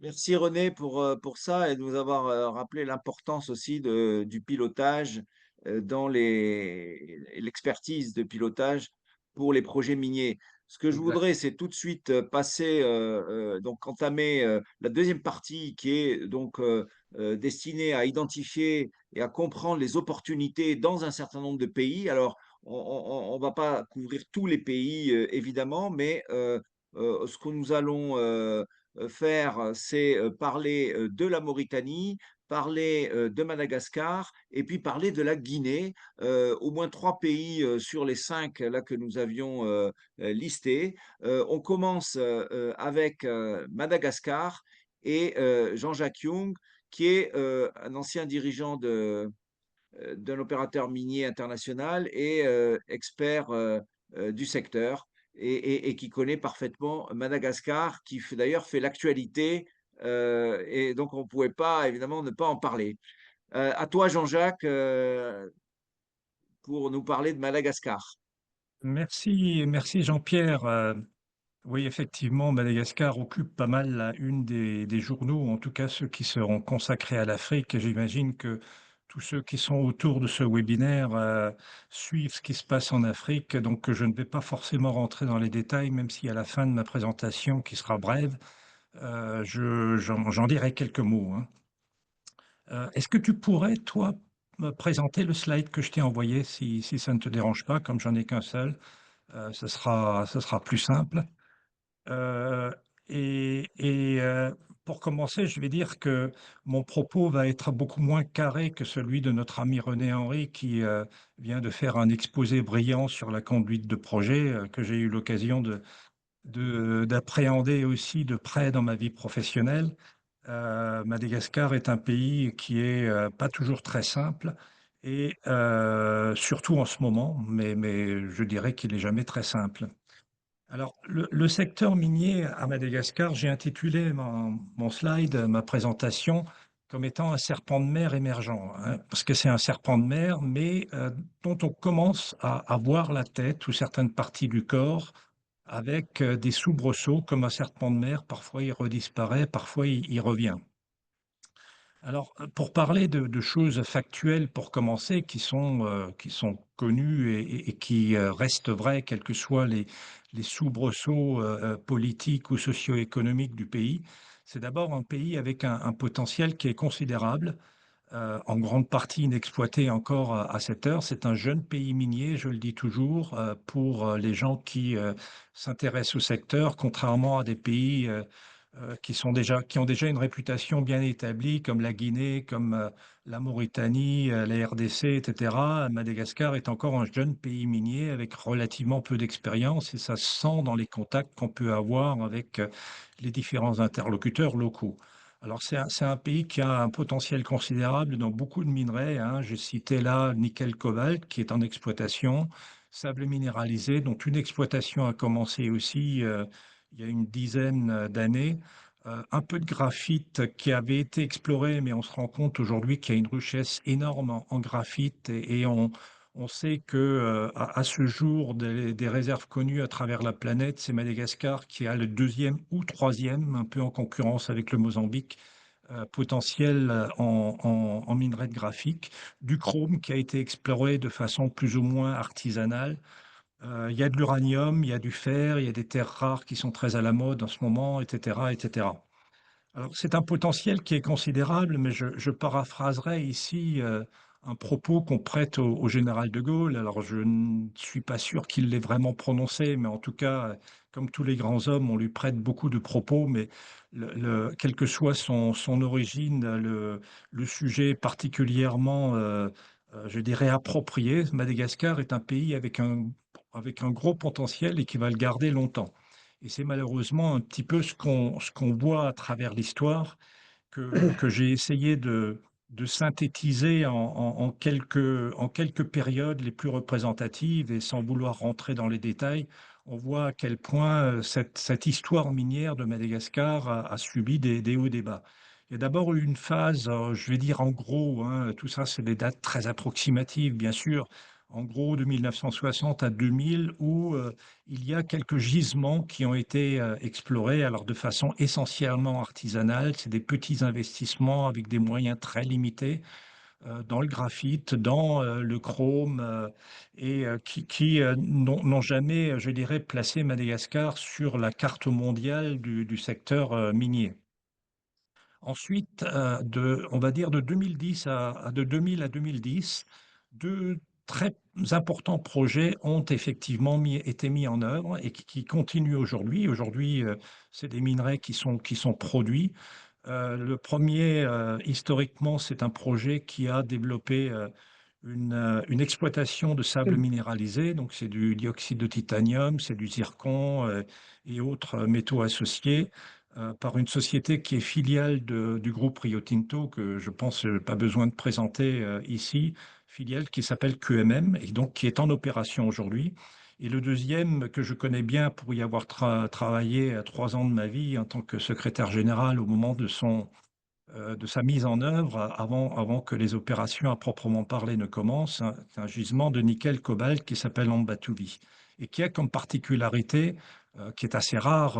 Merci René pour ça et de nous avoir rappelé l'importance aussi du pilotage dans l'expertise de pilotage pour les projets miniers. Ce que je
Exact.
voudrais, c'est tout de suite passer, donc entamer la deuxième partie qui est donc destinée à identifier et à comprendre les opportunités dans un certain nombre de pays. Alors, on ne va pas couvrir tous les pays, évidemment, mais ce que nous allons faire, c'est parler de la Mauritanie, parler de Madagascar et puis parler de la Guinée. Au moins trois pays sur les cinq là que nous avions listés. On commence avec Madagascar et Jean-Jacques Young, qui est un ancien dirigeant d'un opérateur minier international et expert du secteur et qui connaît parfaitement Madagascar, qui d'ailleurs fait l'actualité et donc on ne pouvait pas évidemment ne pas en parler. À toi Jean-Jacques pour nous parler de Madagascar.
Merci, merci Jean-Pierre. Oui, effectivement, Madagascar occupe pas mal la une des journaux, en tout cas ceux qui seront consacrés à l'Afrique. Et j'imagine que tous ceux qui sont autour de ce webinaire suivent ce qui se passe en Afrique. Donc, je ne vais pas forcément rentrer dans les détails, même si à la fin de ma présentation, qui sera brève, j'en dirai quelques mots, hein. Est-ce que tu pourrais, toi, me présenter le slide que je t'ai envoyé, si ça ne te dérange pas, comme j'en ai qu'un seul, ce sera plus simple. Heu pour commencer, je vais dire que mon propos va être beaucoup moins carré que celui de notre ami René Henry qui, vient de faire un exposé brillant sur la conduite de projet, que j'ai eu l'occasion d'appréhender aussi de près dans ma vie professionnelle. Madagascar est un pays qui est, pas toujours très simple et surtout en ce moment, mais je dirais qu'il est jamais très simple. Alors, le secteur minier à Madagascar, j'ai intitulé mon slide, ma présentation, comme étant un serpent de mer émergent, hein, parce que c'est un serpent de mer, mais dont on commence à voir la tête ou certaines parties du corps avec des soubresauts, comme un serpent de mer. Parfois, il redisparaît, parfois, il revient. Alors, pour parler de choses factuelles pour commencer, qui sont connues et qui restent vraies, quels que soient les soubresauts politiques ou socio-économiques du pays, c'est d'abord un pays avec un potentiel qui est considérable, en grande partie inexploité encore à cette heure. C'est un jeune pays minier, je le dis toujours, pour les gens qui s'intéressent au secteur, contrairement à des pays qui ont déjà une réputation bien établie, comme la Guinée, comme la Mauritanie, la RDC, etc. Madagascar est encore un jeune pays minier avec relativement peu d'expérience et ça se sent dans les contacts qu'on peut avoir avec les différents interlocuteurs locaux. Alors c'est un pays qui a un potentiel considérable dans beaucoup de minerais, hein. Je citais là nickel-cobalt qui est en exploitation, sable minéralisé dont une exploitation a commencé aussi il y a une dizaine d'années. Un peu de graphite qui avait été exploré, mais on se rend compte aujourd'hui qu'il y a une richesse énorme en graphite et on sait que à ce jour, des réserves connues à travers la planète, c'est Madagascar qui a le deuxième ou troisième, un peu en concurrence avec le Mozambique, potentiel en minerai de graphite. Du chrome qui a été exploré de façon plus ou moins artisanale. Il y a de l'uranium, il y a du fer, il y a des terres rares qui sont très à la mode en ce moment, etc., etc. Alors, c'est un potentiel qui est considérable, mais je paraphraserai ici un propos qu'on prête au général de Gaulle. Alors, je ne suis pas sûr qu'il l'ait vraiment prononcé, mais en tout cas, comme tous les grands hommes, on lui prête beaucoup de propos, mais quelle que soit son origine, le sujet est particulièrement, je dirais, approprié. Madagascar est un pays avec un gros potentiel et qui va le garder longtemps. Et c'est malheureusement un petit peu ce qu'on voit à travers l'histoire que j'ai essayé de synthétiser en quelques périodes les plus représentatives et sans vouloir rentrer dans les détails, on voit à quel point cette histoire minière de Madagascar a subi des hauts et des bas. Il y a d'abord eu une phase, je vais dire en gros, hein, tout ça c'est des dates très approximatives bien sûr, en gros de 1960 à 2000 où il y a quelques gisements qui ont été explorés, alors de façon essentiellement artisanale. C'est des petits investissements avec des moyens très limités dans le graphite, dans le chrome, et qui n'ont jamais, je dirais, placé Madagascar sur la carte mondiale du secteur minier. Ensuite, on va dire de 2010 de 2000 à 2010, deux très importants projets ont effectivement été mis en œuvre et qui continuent aujourd'hui. Aujourd'hui, c'est des minerais qui sont produits. Le premier, historiquement, c'est un projet qui a développé une exploitation de sable minéralisé. Donc, c'est du dioxyde de titanium, c'est du zircon et autres métaux associés par une société qui est filiale du groupe Rio Tinto, que je pense pas besoin de présenter ici, filiale qui s'appelle QMM et donc qui est en opération aujourd'hui. Et le deuxième que je connais bien pour y avoir travaillé 3 ans de ma vie en tant que secrétaire général au moment de sa mise en œuvre avant que les opérations à proprement parler ne commencent, hein. C'est un gisement de nickel-cobalt qui s'appelle Ambatuvi et qui a comme particularité, qui est assez rare,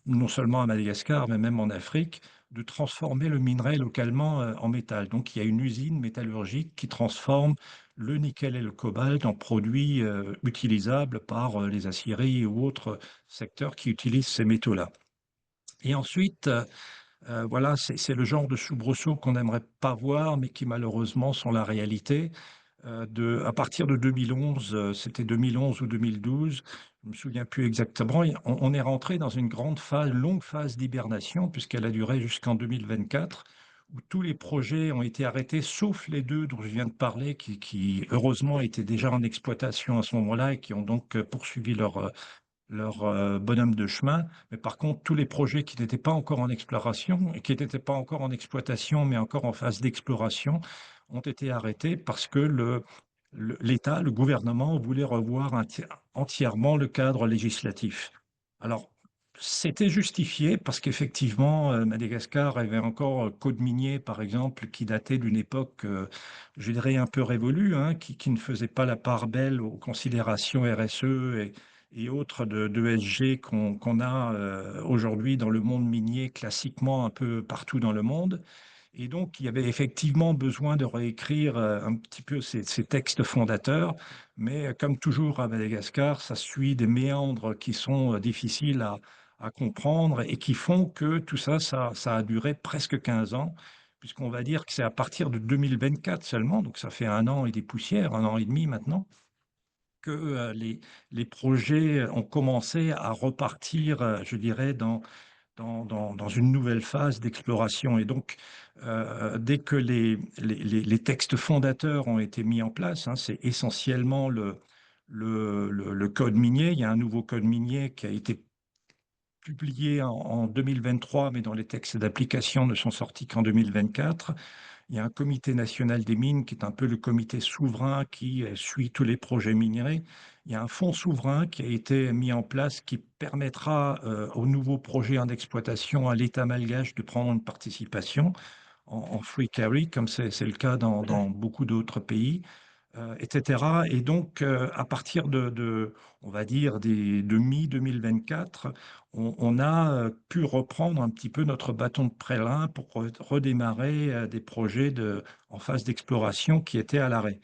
non seulement à Madagascar, mais même en Afrique, de transformer le minerai localement en métal. Donc il y a une usine métallurgique qui transforme le nickel et le cobalt en produits utilisables par les aciéries ou autres secteurs qui utilisent ces métaux-là. Et ensuite, voilà, c'est le genre de soubresauts qu'on n'aimerait pas voir, mais qui malheureusement sont la réalité. À partir de 2011, c'était 2011 ou 2012, je ne me souviens plus exactement, on est rentré dans une longue phase d'hibernation, puisqu'elle a duré jusqu'en 2024, où tous les projets ont été arrêtés, sauf les deux dont je viens de parler, qui heureusement étaient déjà en exploitation à ce moment-là et qui ont donc poursuivi leur bonhomme de chemin. Mais par contre, tous les projets qui n'étaient pas encore en exploration et qui n'étaient pas encore en exploitation, mais encore en phase d'exploration, ont été arrêtés parce que l'État, le gouvernement voulait revoir entièrement le cadre législatif. Alors, c'était justifié parce qu'effectivement, Madagascar avait encore un code minier, par exemple, qui datait d'une époque, je dirais, un peu révolue, hein, qui ne faisait pas la part belle aux considérations RSE et autres de ESG qu'on a aujourd'hui dans le monde minier classiquement un peu partout dans le monde. Et donc, il y avait effectivement besoin de réécrire un petit peu ces textes fondateurs, mais comme toujours à Madagascar, ça suit des méandres qui sont difficiles à comprendre et qui font que tout ça a duré presque 15 ans, puisqu'on va dire que c'est à partir de 2024 seulement, donc ça fait 1 an et des poussières, 1 an et demi maintenant, que les projets ont commencé à repartir, je dirais, dans une nouvelle phase d'exploration. Et donc, dès que les textes fondateurs ont été mis en place, hein, c'est essentiellement le code minier. Il y a un nouveau code minier qui a été publié en 2023, mais dont les textes d'application ne sont sortis qu'en 2024. Il y a un comité national des mines qui est un peu le comité souverain qui suit tous les projets miniers. Il y a un fonds souverain qui a été mis en place qui permettra aux nouveaux projets en exploitation à l'État malgache de prendre une participation en free carry, comme c'est le cas dans beaucoup d'autres pays, etc. Et donc, à partir on va dire, de mi-2024, on a pu reprendre un petit peu notre bâton de pèlerin pour redémarrer des projets en phase d'exploration qui étaient à l'arrêt.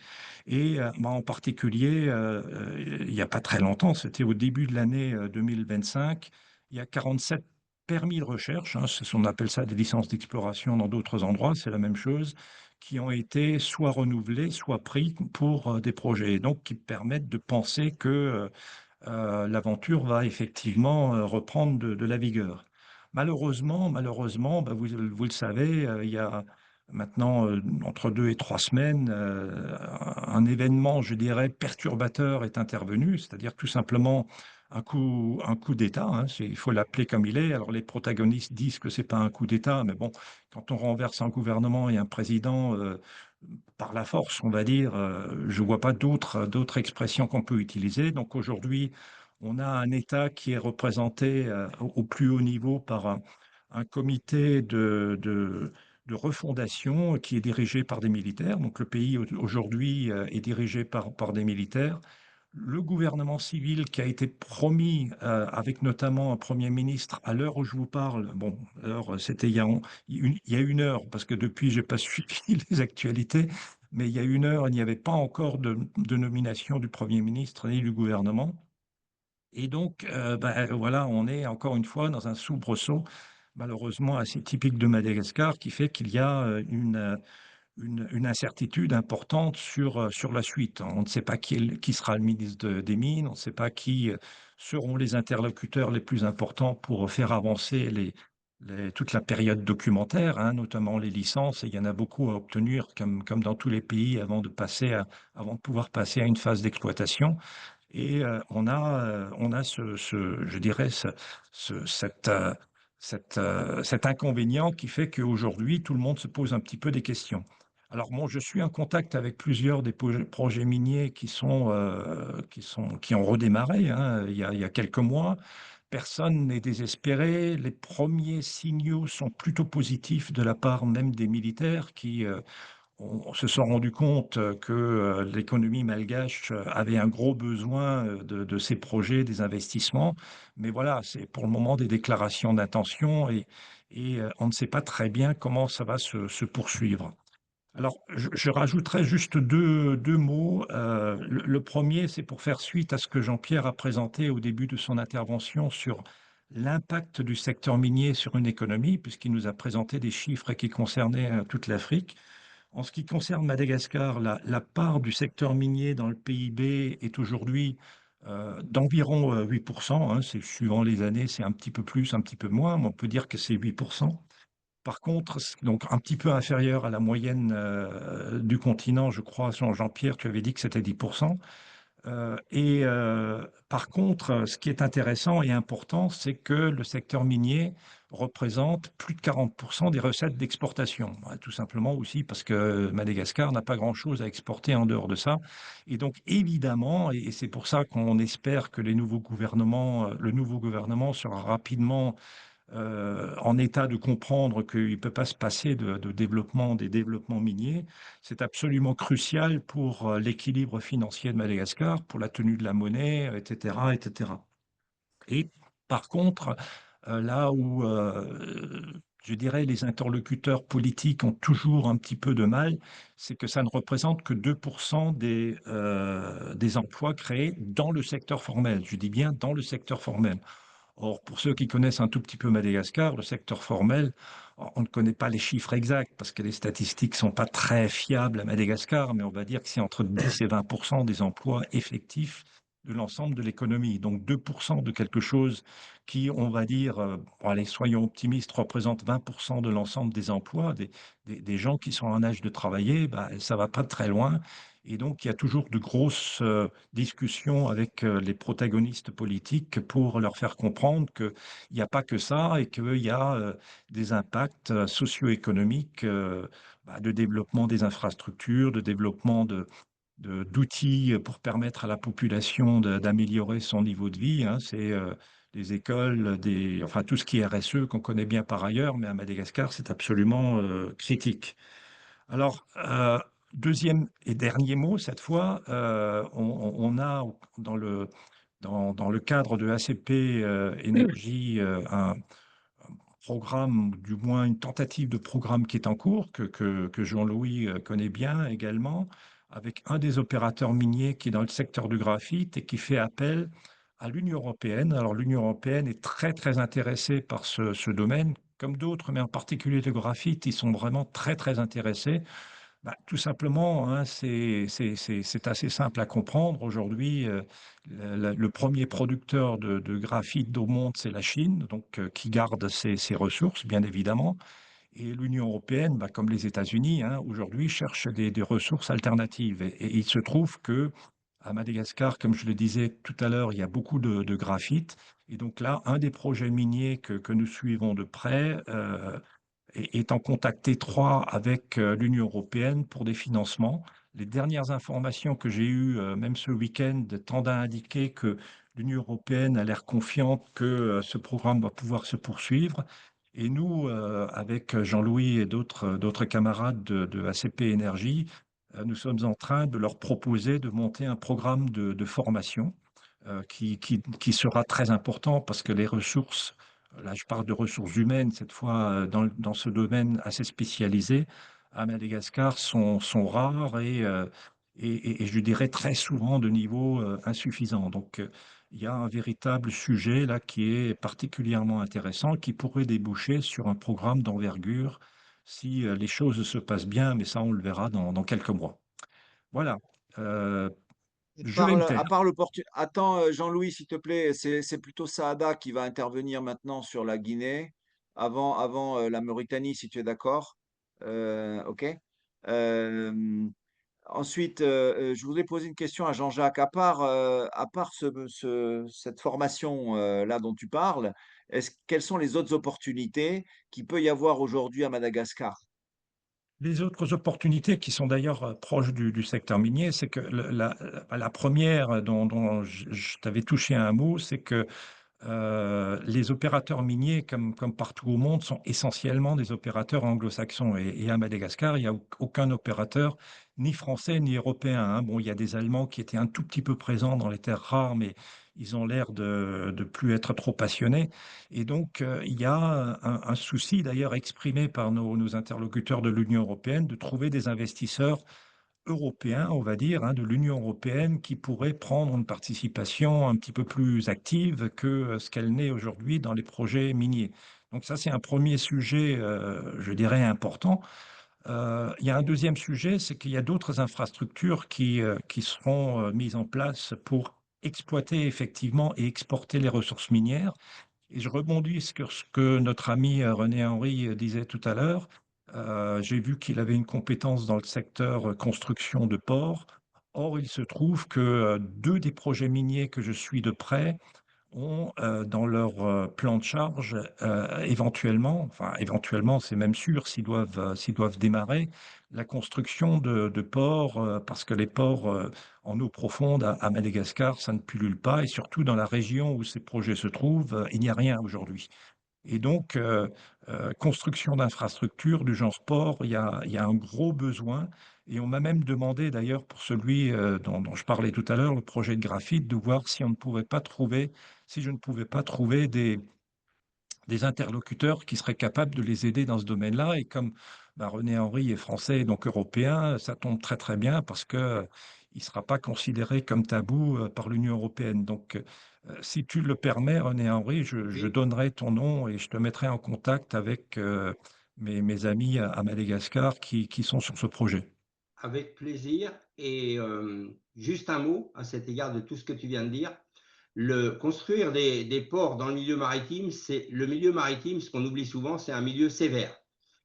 Et moi, en particulier, il n'y a pas très longtemps, c'était au début de l'année 2025, il y a 47 permis de recherche, hein, on appelle ça des licences d'exploration dans d'autres endroits, c'est la même chose, qui ont été soit renouvelés, soit pris pour des projets, et donc qui permettent de penser que l'aventure va effectivement reprendre de la vigueur. Malheureusement, bah, vous le savez, il y a maintenant entre 2 et 3 semaines, un événement, je dirais, perturbateur est intervenu, c'est-à-dire tout simplement un coup d'État, hein, il faut l'appeler comme il est. Alors les protagonistes disent que c'est pas un coup d'État, mais bon, quand on renverse un gouvernement et un président par la force, on va dire, je vois pas d'autres expressions qu'on peut utiliser. Donc aujourd'hui, on a un État qui est représenté au plus haut niveau par un comité de refondation qui est dirigé par des militaires. Donc le pays aujourd'hui est dirigé par des militaires. Le gouvernement civil qui a été promis, avec notamment un Premier ministre, à l'heure où je vous parle, bon, alors c'était il y a 1 heure, parce que depuis, j'ai pas suivi les actualités, mais il y a 1 heure, il n'y avait pas encore de nomination du Premier ministre ni du gouvernement. Et donc, bah, voilà, on est encore une fois dans un soubresaut, malheureusement assez typique de Madagascar, qui fait qu'il y a une incertitude importante sur la suite. On ne sait pas qui sera le ministre des Mines, on ne sait pas qui seront les interlocuteurs les plus importants pour faire avancer toute la période documentaire, hein, notamment les licences. Et il y en a beaucoup à obtenir, comme dans tous les pays, avant de pouvoir passer à une phase d'exploitation. Et on a je dirais, cet inconvénient qui fait qu'aujourd'hui, tout le monde se pose un petit peu des questions. Alors bon, je suis en contact avec plusieurs des projets miniers qui ont redémarré, hein, il y a quelques mois. Personne n'est désespéré. Les premiers signaux sont plutôt positifs de la part même des militaires qui on se sont rendu compte que l'économie malgache avait un gros besoin de ces projets, des investissements. Mais voilà, c'est pour le moment des déclarations d'intention et on ne sait pas très bien comment ça va se poursuivre. Alors, je rajouterai juste deux mots. Le premier, c'est pour faire suite à ce que Jean-Pierre a présenté au début de son intervention sur l'impact du secteur minier sur une économie, puisqu'il nous a présenté des chiffres qui concernaient toute l'Afrique. En ce qui concerne Madagascar, la part du secteur minier dans le PIB est aujourd'hui d'environ 8%, hein. Suivant les années, c'est un petit peu plus, un petit peu moins, mais on peut dire que c'est 8%. Par contre, donc un petit peu inférieur à la moyenne du continent, je crois, Jean-Pierre, tu avais dit que c'était 10%. Par contre, ce qui est intéressant et important, c'est que le secteur minier représente plus de 40% des recettes d'exportation. Tout simplement aussi parce que Madagascar n'a pas grand-chose à exporter en dehors de ça. Et donc, évidemment, et c'est pour ça qu'on espère que le nouveau gouvernement sera rapidement en état de comprendre qu'il ne peut pas se passer des développements miniers. C'est absolument crucial pour l'équilibre financier de Madagascar, pour la tenue de la monnaie, etc., etc. Et par contre, là où je dirais les interlocuteurs politiques ont toujours un petit peu de mal, c'est que ça ne représente que 2% des emplois créés dans le secteur formel. Je dis bien dans le secteur formel. Or, pour ceux qui connaissent un tout petit peu Madagascar, le secteur formel, on ne connaît pas les chiffres exacts parce que les statistiques ne sont pas très fiables à Madagascar, mais on va dire que c'est entre 10 et 20% des emplois effectifs de l'ensemble de l'économie. Donc 2% de quelque chose qui, on va dire, bon, allez, soyons optimistes, représente 20% de l'ensemble des emplois, des gens qui sont en âge de travailler, bah, ça ne va pas très loin. Et donc, il y a toujours de grosses discussions avec les protagonistes politiques pour leur faire comprendre qu'il n'y a pas que ça et qu'il y a des impacts socio-économiques, bah, de développement des infrastructures, de développement d'outils pour permettre à la population d'améliorer son niveau de vie, hein. C'est des écoles, enfin tout ce qui est RSE qu'on connaît bien par ailleurs, mais à Madagascar, c'est absolument critique. Alors, deuxième et dernier mot, cette fois, on a dans le cadre de ACP Énergie un programme, ou du moins une tentative de programme qui est en cours, que Jean-Louis connaît bien également, avec un des opérateurs miniers qui est dans le secteur du graphite et qui fait appel à l'Union européenne. Alors l'Union européenne est très, très intéressée par ce domaine, comme d'autres, mais en particulier le graphite, ils sont vraiment très, très intéressés. Bah, tout simplement, hein, c'est assez simple à comprendre. Aujourd'hui, le premier producteur de graphite au monde, c'est la Chine, donc qui garde ses ressources, bien évidemment. Et l'Union européenne, bah, comme les États-Unis, hein, aujourd'hui, cherche des ressources alternatives. Et il se trouve que à Madagascar, comme je le disais tout à l'heure, il y a beaucoup de graphite. Et donc là, un des projets miniers que nous suivons de près est en contact étroit avec l'Union européenne pour des financements. Les dernières informations que j'ai eues, même ce week-end, tendent à indiquer que l'Union européenne a l'air confiante que ce programme va pouvoir se poursuivre. Et nous, avec Jean-Louis et d'autres camarades de ACP Énergie, nous sommes en train de leur proposer de monter un programme de formation qui sera très important parce que les ressources, là je parle de ressources humaines cette fois dans ce domaine assez spécialisé, à Madagascar sont rares et je dirais très souvent de niveau insuffisant. Donc il y a un véritable sujet là qui est particulièrement intéressant, qui pourrait déboucher sur un programme d'envergure si les choses se passent bien, mais ça on le verra dans quelques mois. Voilà. Euh, je vais me taire.
À part l'opportunité. Attends, Jean-Louis, s'il te plaît, c'est plutôt Saada qui va intervenir maintenant sur la Guinée, avant la Mauritanie, si tu es d'accord. OK. Euh, Ensuite, je voudrais poser une question à Jean-Jacques. À part cette formation là dont tu parles, quelles sont les autres opportunités qu'il peut y avoir aujourd'hui à Madagascar?
Les autres opportunités qui sont d'ailleurs proches du secteur minier, c'est que la première dont je t'avais touché un mot, c'est que les opérateurs miniers, comme partout au monde, sont essentiellement des opérateurs anglo-saxons. Et à Madagascar, il n'y a aucun opérateur, ni français ni européen, hein. Bon, il y a des Allemands qui étaient un tout petit peu présents dans les terres rares, mais ils ont l'air de plus être trop passionnés. Et donc, il y a un souci, d'ailleurs exprimé par nos interlocuteurs de l'Union européenne, de trouver des investisseurs européen, on va dire, hein, de l'Union européenne qui pourrait prendre une participation un petit peu plus active que ce qu'elle n'est aujourd'hui dans les projets miniers. Donc ça, c'est un premier sujet, je dirais, important. Il y a un deuxième sujet, c'est qu'il y a d'autres infrastructures qui seront mises en place pour exploiter effectivement et exporter les ressources minières. Et je rebondis sur ce que notre ami René Henry disait tout à l'heure. J'ai vu qu'il avait une compétence dans le secteur construction de ports. Or, il se trouve que deux des projets miniers que je suis de près ont dans leur plan de charge éventuellement, enfin éventuellement, c'est même sûr s'ils doivent démarrer, la construction de ports, parce que les ports en eau profonde à Madagascar, ça ne pullule pas, et surtout dans la région où ces projets se trouvent, il n'y a rien aujourd'hui. Et donc, construction d'infrastructures du genre sport, il y a un gros besoin. Et on m'a même demandé d'ailleurs pour celui dont je parlais tout à l'heure, le projet de graphite, de voir si on ne pouvait pas trouver, si je ne pouvais pas trouver des interlocuteurs qui seraient capables de les aider dans ce domaine-là. Et comme bah, René Henry est français et donc européen, ça tombe très très bien parce que il ne sera pas considéré comme tabou par l'Union européenne. Donc, si tu le permets, René Henry, je
Oui,
donnerai ton nom et je te mettrai en contact avec mes amis à Madagascar qui sont sur ce projet.
avec plaisir. Et juste un mot à cet égard de tout ce que tu viens de dire. Construire des ports dans le milieu maritime, c'est le milieu maritime, ce qu'on oublie souvent, c'est un milieu sévère.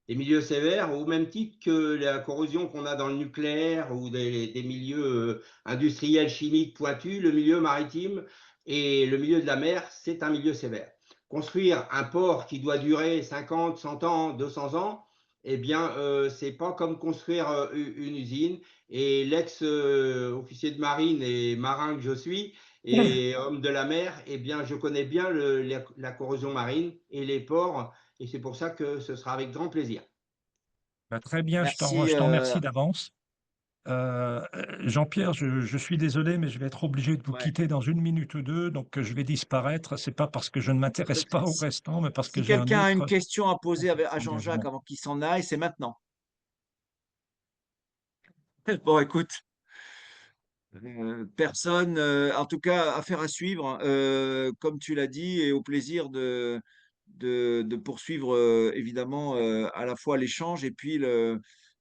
Des milieux sévères, au même titre que la corrosion qu'on a dans le nucléaire ou des milieux industriels chimiques pointus, le milieu maritime et le milieu de la mer, c'est un milieu sévère. Construire un port qui doit durer 50, 100 ans, 200 ans, eh bien, c'est pas comme construire une usine. Et l'ex-officier de marine et marin que je suis, et homme de la mer, eh bien, je connais bien la corrosion marine et les ports, et c'est pour ça que ce sera avec grand plaisir.
Bah, très bien,
Merci.
je t'en remercie d'avance. Jean-Pierre, je suis désolé, mais je vais être obligé de vous
Ouais.
quitter dans une minute ou deux, donc je vais disparaître. C'est pas parce que je ne m'intéresse pas au
Si,
restant, mais parce que
si
j'ai un
quelqu'un a une
autre
question à poser à Jean-Jacques
engagement.
avant qu'il s'en aille, c'est maintenant. Bon, écoute. Personne, en tout cas, affaire à suivre, hein, comme tu l'as dit et au plaisir de poursuivre, évidemment, à la fois l'échange et puis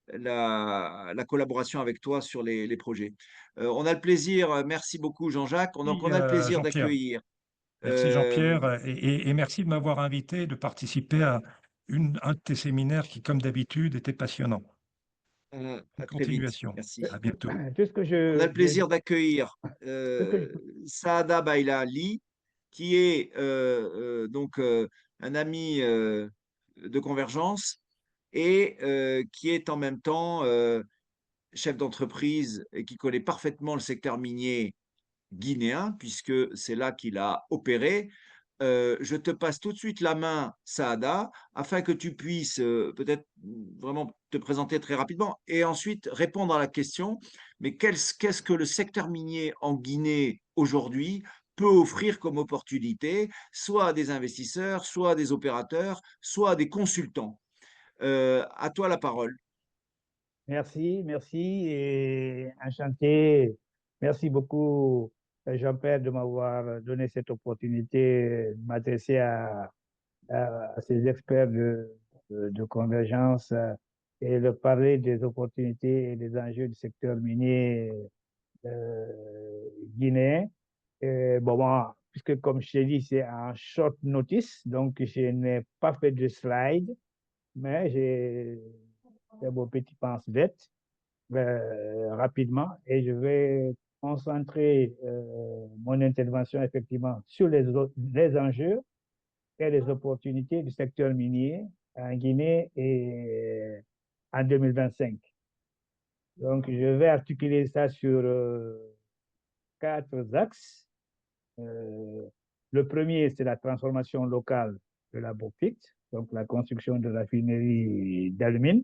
la collaboration avec toi sur les projets. On a le plaisir, merci beaucoup Jean-Jacques, donc
Oui,
on a le plaisir
Jean-Pierre.
d'accueillir,
Merci
hem,
Jean-Pierre et merci de m'avoir invité de participer à un de tes séminaires qui, comme d'habitude, était passionnant.
à
Bonne
très vite,
continuation.
merci.
À bientôt.
Tout ce que
On a le plaisir d'accueillir,
ce que je-
Saada Baila Ly, qui est, donc, un ami, de Convergence et qui est en même temps, chef d'entreprise et qui connaît parfaitement le secteur minier guinéen, puisque c'est là qu'il a opéré. Je te passe tout de suite la main, Saada, afin que tu puisses, peut-être, vraiment te présenter très rapidement et ensuite répondre à la question, mais qu'est-ce que le secteur minier en Guinée aujourd'hui peut offrir comme opportunité, soit à des investisseurs, soit à des opérateurs, soit à des consultants? À toi la parole.
Merci, merci et enchanté. Merci beaucoup, Jean-Pierre, de m'avoir donné cette opportunité de m'adresser à ces experts de convergence et de parler des opportunités et des enjeux du secteur minier guinéen. Bon, moi, puisque comme je t'ai dit, c'est en short notice, donc je n'ai pas fait de slide, mais j'ai fait mon petit pense-bête rapidement et je vais concentrer mon intervention effectivement sur les enjeux et les opportunités du secteur minier en Guinée et en 2025. Donc, je vais articuler ça sur 4 axes. Euh, le premier, c'est la transformation locale de la bauxite, donc la construction de raffineries d'alumine.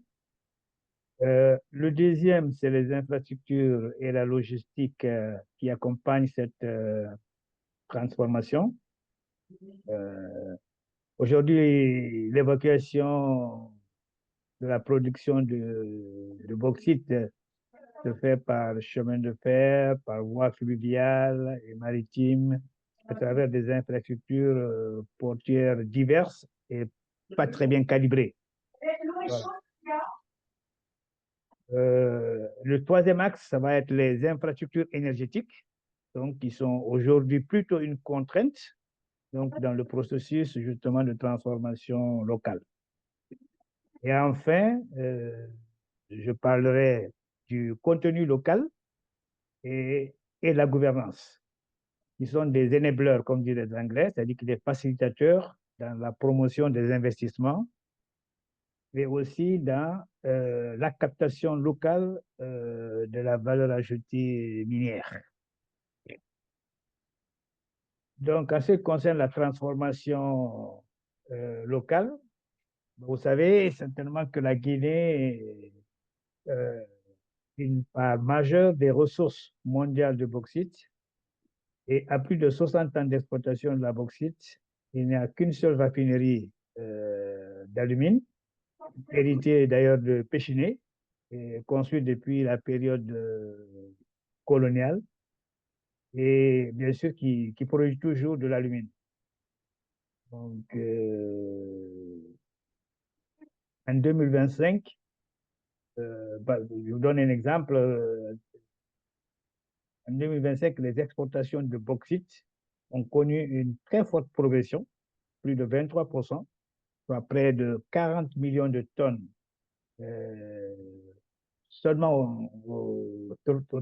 Le deuxième, c'est les infrastructures et la logistique qui accompagnent cette transformation. Aujourd'hui, l'évacuation de la production de bauxite se fait par chemin de fer, par voie fluviale et maritime, à travers des infrastructures portuaires diverses et pas très bien calibrées. Voilà. Le troisième axe, ça va être les infrastructures énergétiques, donc qui sont aujourd'hui plutôt une contrainte, donc dans le processus justement de transformation locale. Et enfin, je parlerai du contenu local et la gouvernance, qui sont des enablers, comme disent les Anglais, c'est-à-dire des facilitateurs dans la promotion des investissements, mais aussi dans la captation locale de la valeur ajoutée minière. Donc, en ce qui concerne la transformation locale, vous savez certainement que la Guinée est une part majeure des ressources mondiales de bauxite et à plus de 60 ans d'exploitation de la bauxite, il n'y a qu'une seule raffinerie d'alumine, héritée d'ailleurs de Péchiné, et construite depuis la période coloniale et bien sûr qui produit toujours de l'alumine. Donc, en 2025, je vous donne un exemple. En 2025, les exportations de bauxite ont connu une très forte progression, plus de 23%, soit près de 40 millions de tonnes seulement au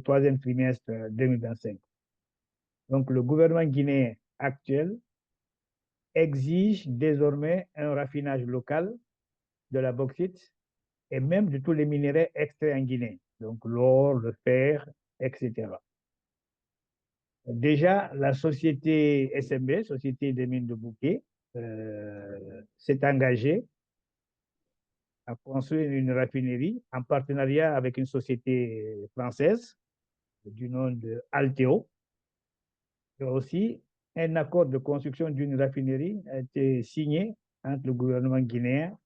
troisième trimestre 2025. Donc, le gouvernement guinéen actuel exige désormais un raffinage local de la bauxite et même de tous les minéraux extraits en Guinée, donc l'or, le fer, etc. Déjà, la société SMB, Société des mines de Bouquet, s'est engagée à construire une raffinerie en partenariat avec une société française du nom de Alteo. Et aussi, un accord de construction d'une raffinerie a été signé entre le gouvernement guinéen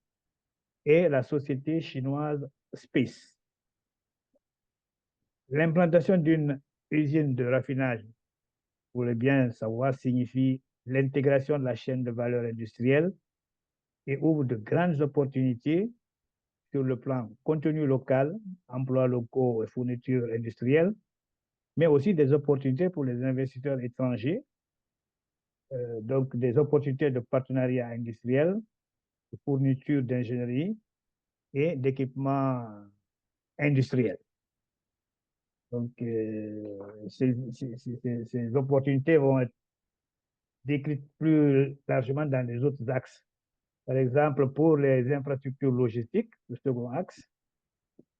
et la société chinoise Space. L'implantation d'une usine de raffinage, pour le bien savoir, signifie l'intégration de la chaîne de valeur industrielle et ouvre de grandes opportunités sur le plan contenu local, emplois locaux et fournitures industrielles, mais aussi des opportunités pour les investisseurs étrangers, donc des opportunités de partenariat industriel, de fourniture d'ingénierie et d'équipements industriels. Donc, ces opportunités vont être décrites plus largement dans les autres axes. Par exemple, pour les infrastructures logistiques, le second axe,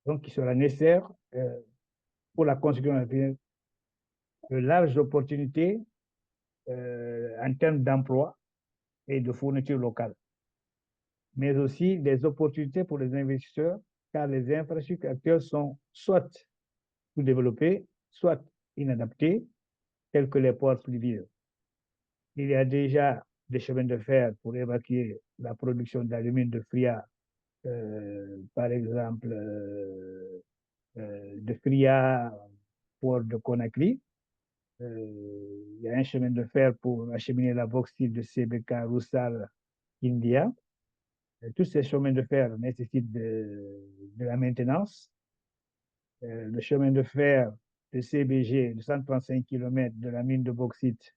donc qui sera nécessaire pour la construction de larges opportunités en termes d'emploi et de fourniture locale, mais aussi des opportunités pour les investisseurs, car les infrastructures actuelles sont soit sous-développées, soit inadaptées, telles que les ports fluviaux. Il y a déjà des chemins de fer pour évacuer la production d'alumine de Fria, par exemple, de Fria, port de Conakry. Il y a un chemin de fer pour acheminer la bauxite de CBK Roussal, India. Tous ces chemins de fer nécessitent de la maintenance. Le chemin de fer de CBG de 135 km de la mine de bauxite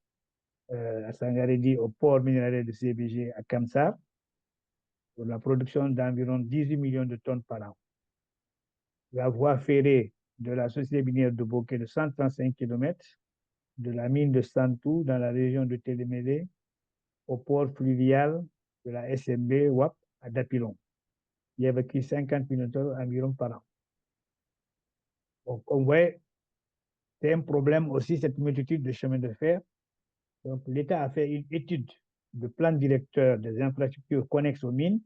à Sangaredi au port minéral de CBG à Kamsar, pour la production d'environ 18 millions de tonnes par an. La voie ferrée de la société minière de Bokeh de 135 km de la mine de Santou dans la région de Télémélé au port fluvial de la SMB WAP à Dapilon. Il évacue 50 millions de tonnes environ par an. Donc, on voit, c'est un problème aussi, cette multitude de chemins de fer. Donc, l'État a fait une étude de plan directeur des infrastructures connexes aux mines,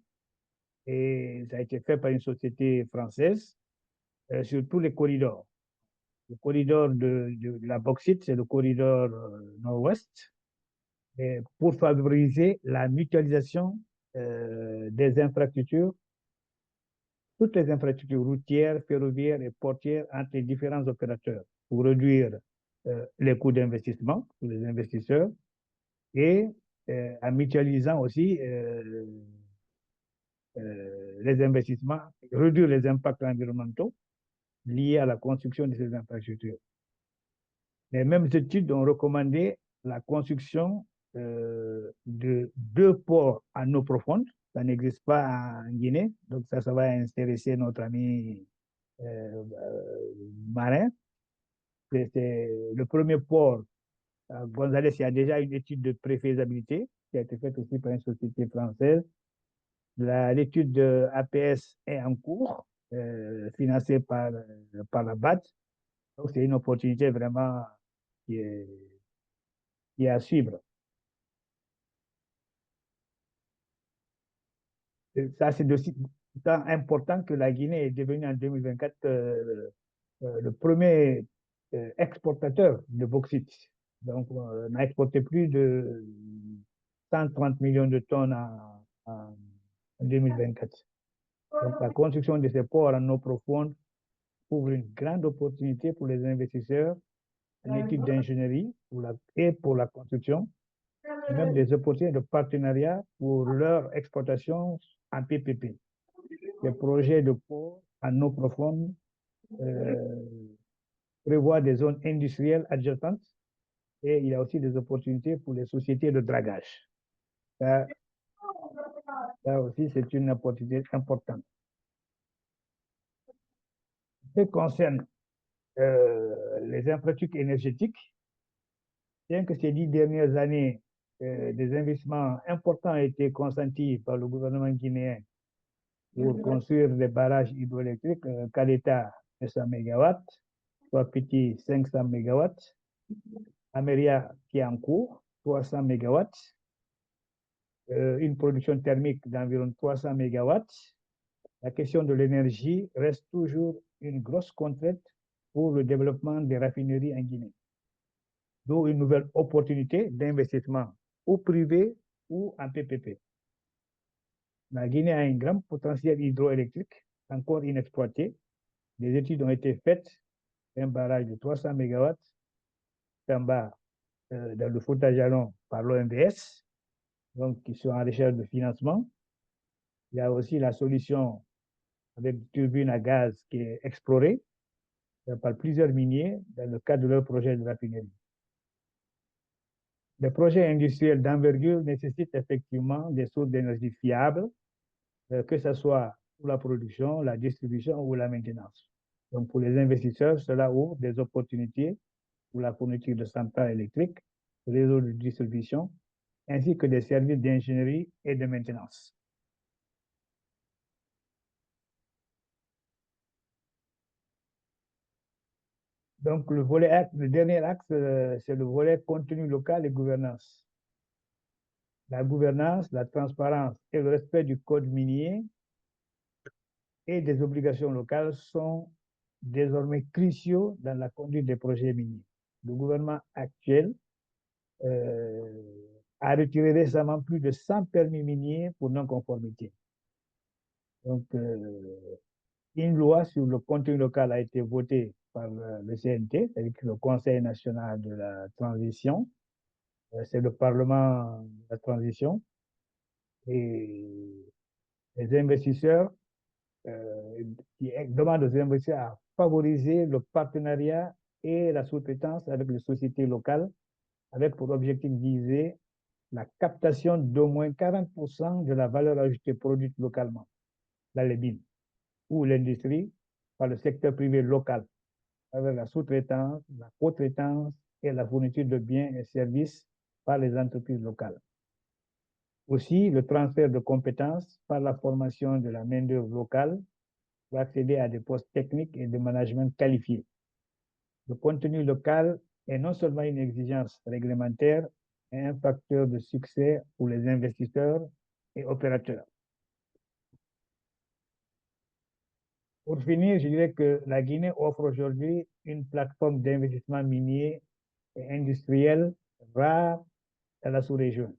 et ça a été fait par une société française sur tous les corridors. Le corridor de la bauxite, c'est le corridor nord-ouest, pour favoriser la mutualisation des infrastructures, toutes les infrastructures routières, ferroviaires et portières entre les différents opérateurs, pour réduire les coûts d'investissement pour les investisseurs et en mutualisant aussi les investissements, réduire les impacts environnementaux liés à la construction de ces infrastructures. Les mêmes études ont recommandé la construction de 2 ports en eau profonde. Ça n'existe pas en Guinée, donc ça va intéresser notre ami marin. C'est le premier port à Gonzalez. Il y a déjà une étude de préfaisabilité qui a été faite aussi par une société française. L'étude de APS est en cours, financée par la BAD. Donc, c'est une opportunité vraiment qui est à suivre. Et ça, c'est aussi important que la Guinée est devenue en 2024 le premier exportateur de bauxite. Donc, on a exporté plus de 130 millions de tonnes en 2024. Donc, la construction de ces ports en eau profonde ouvre une grande opportunité pour les investisseurs en études d'ingénierie et pour la construction, et même des opportunités de partenariat pour leur exportation en PPP. Les projets de ports en eau profonde prévoient des zones industrielles adjacentes, et il y a aussi des opportunités pour les sociétés de dragage. Ça aussi, c'est une opportunité importante. Ce qui concerne les infrastructures énergétiques, bien que ces 10 dernières années, des investissements importants ont été consentis par le gouvernement guinéen pour construire des barrages hydroélectriques, Caleta 100 MW, Wapiti 500 MW, Ameria qui est en cours, 300 MW, une production thermique d'environ 300 MW. La question de l'énergie reste toujours une grosse contrainte pour le développement des raffineries en Guinée. D'où une nouvelle opportunité d'investissement ou privé ou en PPP. La Guinée a un grand potentiel hydroélectrique encore inexploité. Des études ont été faites, un barrage de 300 MW Tamba dans le Fouta-Jalon par l'OMVS, donc qui sont en recherche de financement. Il y a aussi la solution avec turbine à gaz qui est explorée par plusieurs miniers dans le cadre de leur projet de raffinerie. Les projets industriels d'envergure nécessitent effectivement des sources d'énergie fiables, que ce soit pour la production, la distribution ou la maintenance. Donc, pour les investisseurs, cela ouvre des opportunités pour la fourniture de centrales électriques, réseaux de distribution, ainsi que des services d'ingénierie et de maintenance. Donc, le dernier axe, c'est le volet contenu local et gouvernance. La gouvernance, la transparence et le respect du code minier et des obligations locales sont désormais cruciaux dans la conduite des projets miniers. Le gouvernement actuel a retiré récemment plus de 100 permis miniers pour non-conformité. Donc, une loi sur le contenu local a été votée par le CNT, c'est-à-dire le Conseil national de la transition. C'est le Parlement de la transition. Et les investisseurs qui demandent aux investisseurs à favoriser le partenariat et la sous-traitance avec les sociétés locales, avec pour objectif visé la captation d'au moins 40% de la valeur ajoutée produite localement dans les mines ou l'industrie par le secteur privé local, avec la sous-traitance, la co-traitance et la fourniture de biens et services par les entreprises locales. Aussi, le transfert de compétences par la formation de la main-d'œuvre locale pour accéder à des postes techniques et de management qualifiés. Le contenu local est non seulement une exigence réglementaire, mais un facteur de succès pour les investisseurs et opérateurs. Pour finir, je dirais que la Guinée offre aujourd'hui une plateforme d'investissement minier et industriel rare dans la sous-région.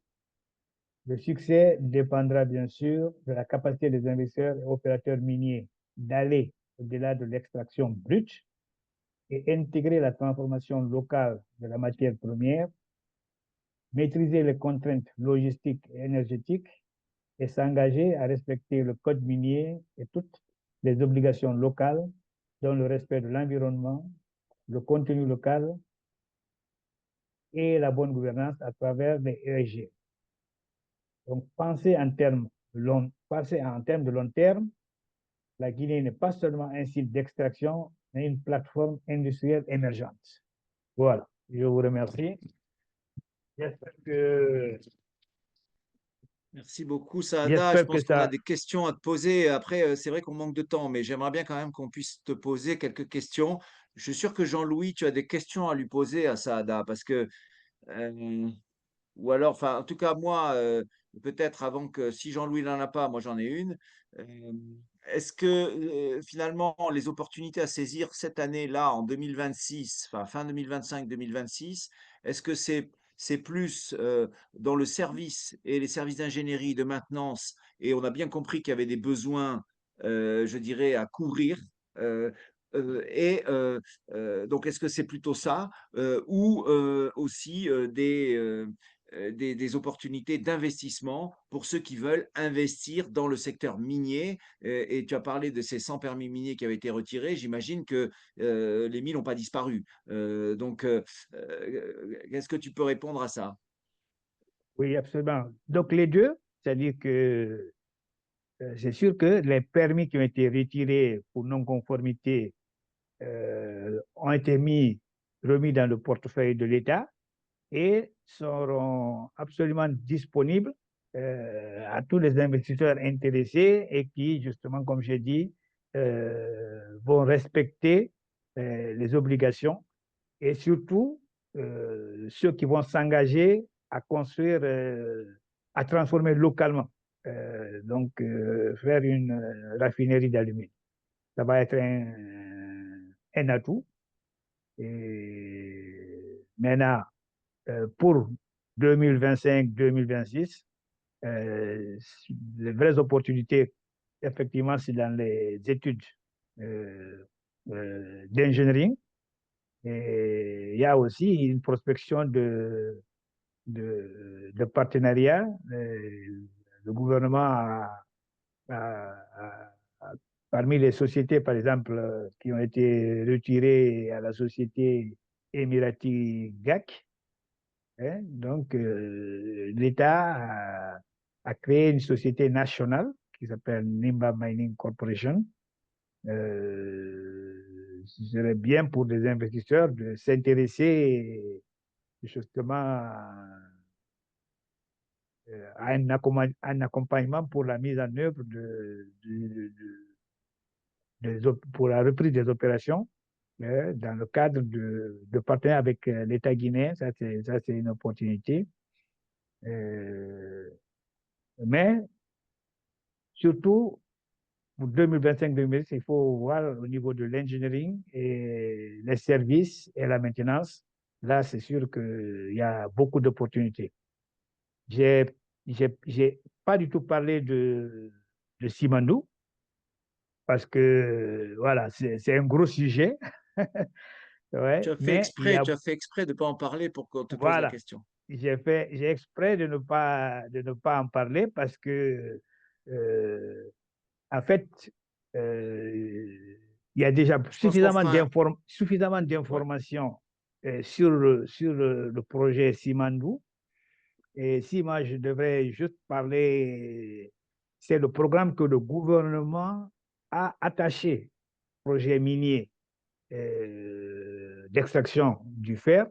Le succès dépendra bien sûr de la capacité des investisseurs et opérateurs miniers d'aller au-delà de l'extraction brute et intégrer la transformation locale de la matière première, maîtriser les contraintes logistiques et énergétiques et s'engager à respecter le code minier et toutes les obligations locales, dont le respect de l'environnement, le contenu local et la bonne gouvernance à travers les ESG. Donc, penser en termes de long terme, la Guinée n'est pas seulement un site d'extraction, mais une plateforme industrielle émergente. Voilà, je vous remercie. J'espère que
Merci beaucoup, Saada. Je
J'espère que
pense qu'on a
ça.
des questions à te poser. Après, c'est vrai qu'on manque de temps, mais j'aimerais bien quand même qu'on puisse te poser quelques questions. Je suis sûr que Jean-Louis, tu as des questions à lui poser à Saada, parce que, ou alors, enfin, en tout cas, moi, peut-être avant que, si Jean-Louis n'en a pas, moi j'en ai une. Euh, Est-ce que finalement, les opportunités à saisir cette année-là, en 2026, enfin fin 2025-2026, est-ce que c'est plus dans le service et les services d'ingénierie, de maintenance, et on a bien compris qu'il y avait des besoins, je dirais, à couvrir. euh, donc, est-ce que c'est plutôt ça ou aussi des opportunités d'investissement pour ceux qui veulent investir dans le secteur minier. Et tu as parlé de ces 100 permis miniers qui avaient été retirés. J'imagine que les mines n'ont pas disparu. Qu'est-ce que tu peux répondre à ça?
Oui, absolument. Donc, les deux, c'est-à-dire que c'est sûr que les permis qui ont été retirés pour non-conformité ont été remis dans le portefeuille de l'État et seront absolument disponibles à tous les investisseurs intéressés et qui, justement, comme j'ai dit, vont respecter les obligations et surtout ceux qui vont s'engager à construire, à transformer localement, faire une raffinerie d'aluminium. Ça va être un atout. Et maintenant, pour 2025-2026, les vraies opportunités, effectivement, c'est dans les études d'ingénierie Et il y a aussi une prospection de partenariat. Le gouvernement parmi les sociétés, par exemple, qui ont été retirées à la société Emirati GAC, hein, donc l'État a créé une société nationale qui s'appelle Nimba Mining Corporation. Ce serait bien pour des investisseurs de s'intéresser justement à un accompagnement pour la mise en œuvre pour la reprise des opérations dans le cadre de partenariat avec l'État guinéen. Ça, c'est une opportunité. Mais surtout, pour 2025-2026, il faut voir au niveau de l'engineering et les services et la maintenance. Là, c'est sûr qu'il y a beaucoup d'opportunités. J'ai pas du tout parlé de Simandou parce que, voilà, c'est un gros sujet. Ouais, mais il y a,
Tu as fait exprès de ne pas en parler pour qu'on te pose la
voilà,
question.
j'ai exprès de ne pas en parler parce que, en fait, il y a déjà
Je pense qu'on fera un...
suffisamment
Ouais.
d'informations sur le projet Simandou. Et si moi, je devrais juste parler, c'est le programme que le gouvernement a attaché au projet minier d'extraction du fer,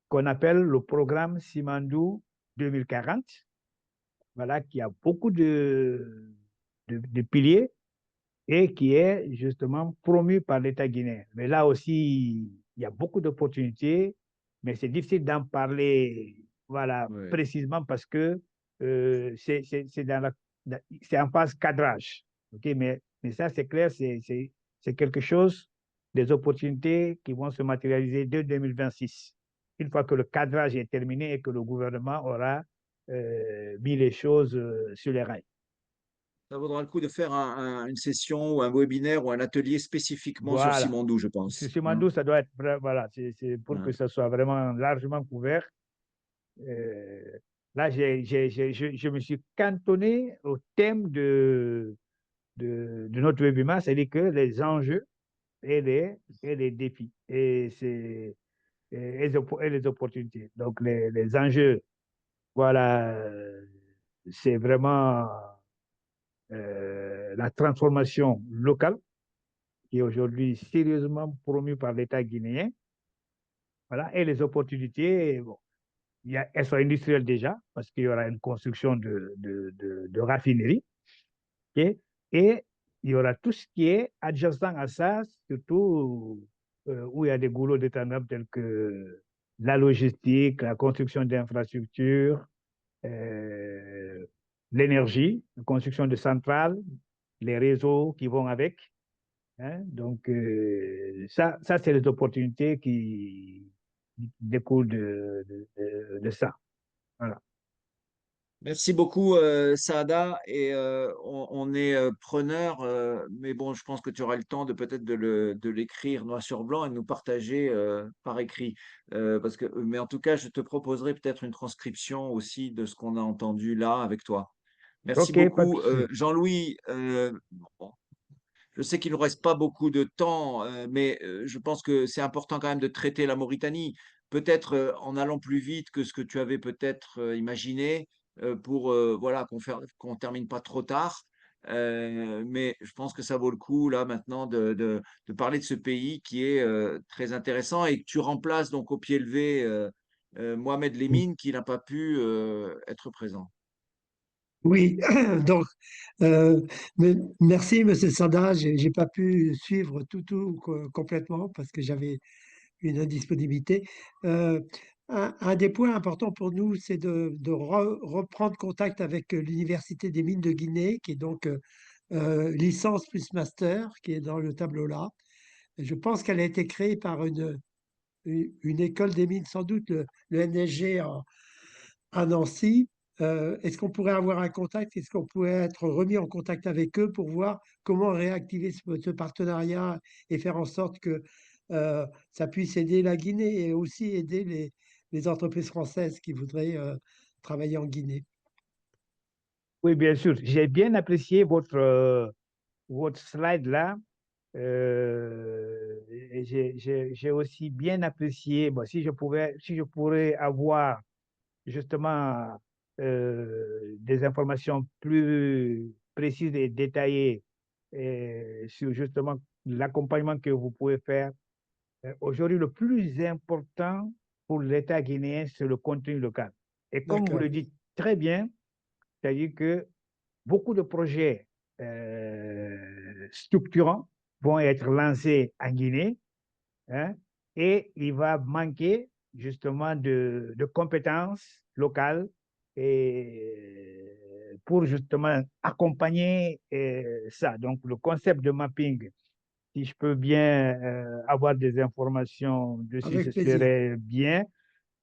qu'on appelle le programme Simandou 2040. Voilà, qui a beaucoup de piliers et qui est justement promu par l'État guinéen. Mais là aussi, il y a beaucoup d'opportunités, mais c'est difficile d'en parler, voilà,
Ouais.
précisément parce que c'est en phase cadrage. Okay? Mais ça, c'est clair, c'est quelque chose, des opportunités qui vont se matérialiser dès 2026, une fois que le cadrage est terminé et que le gouvernement aura mis les choses sur les rails.
Ça vaudra le coup de faire une session ou un webinaire ou un atelier spécifiquement sur
Voilà.
Simandou, je
Sur
pense. Hein.
Simandou, ça doit être, voilà, c'est pour que
Hein.
ça soit vraiment largement couvert. Là, je me suis cantonné au thème de notre webinaire, c'est-à-dire que les enjeux et les défis et les opportunités. Donc, les enjeux, voilà, c'est vraiment la transformation locale qui est aujourd'hui sérieusement promue par l'État guinéen. Voilà, et les opportunités, bon, elles sont industrielles déjà, parce qu'il y aura une construction de raffinerie. Okay? Et il y aura tout ce qui est adjacent à ça, surtout où il y a des goulots d'étendard tels que la logistique, la construction d'infrastructures, euh, l'énergie, la construction de centrales, les réseaux qui vont avec. Hein? Donc, ça c'est les opportunités qui découlent de ça. Voilà.
Merci beaucoup, Saada. Et on est preneur, mais bon, je pense que tu auras le temps de peut-être de l'écrire noir sur blanc et de nous partager par écrit. Mais en tout cas, je te proposerai peut-être une transcription aussi de ce qu'on a entendu là avec toi. Merci
OK, pas de
beaucoup.
souci.
Jean-Louis, bon, je sais qu'il ne nous reste pas beaucoup de temps, mais je pense que c'est important quand même de traiter la Mauritanie, peut-être en allant plus vite que ce que tu avais peut-être imaginé, pour voilà, qu'on termine pas trop tard. Mais je pense que ça vaut le coup là maintenant de parler de ce pays qui est très intéressant et que tu remplaces donc au pied levé Mohamed Lemine qui n'a pas pu être présent.
Oui, donc, merci, Monsieur Sada. J'ai pas pu suivre complètement parce que j'avais une indisponibilité. Euh, un des points importants pour nous, c'est de reprendre contact avec l'Université des mines de Guinée, qui est donc licence plus master, qui est dans le tableau là. Je pense qu'elle a été créée par une école des mines, sans doute le NSG à Nancy. Est-ce qu'on pourrait avoir un contact? Est-ce qu'on pourrait être remis en contact avec eux pour voir comment réactiver ce partenariat et faire en sorte que ça puisse aider la Guinée et aussi aider les entreprises françaises qui voudraient travailler en Guinée.
Oui, bien sûr. J'ai bien apprécié votre slide là. Et j'ai aussi bien apprécié, bon, si je pourrais avoir justement des informations plus précises et détaillées sur justement l'accompagnement que vous pouvez faire. Aujourd'hui, le plus important pour l'État guinéen, c'est le contenu local. Et comme vous
D'accord,
le dites très bien, c'est-à-dire que beaucoup de projets structurants vont être lancés en Guinée, hein, et il va manquer justement de compétences locales et pour justement accompagner ça. Donc, le concept de mapping, si je peux bien avoir des informations dessus, ce
avec plaisir.
serait bien.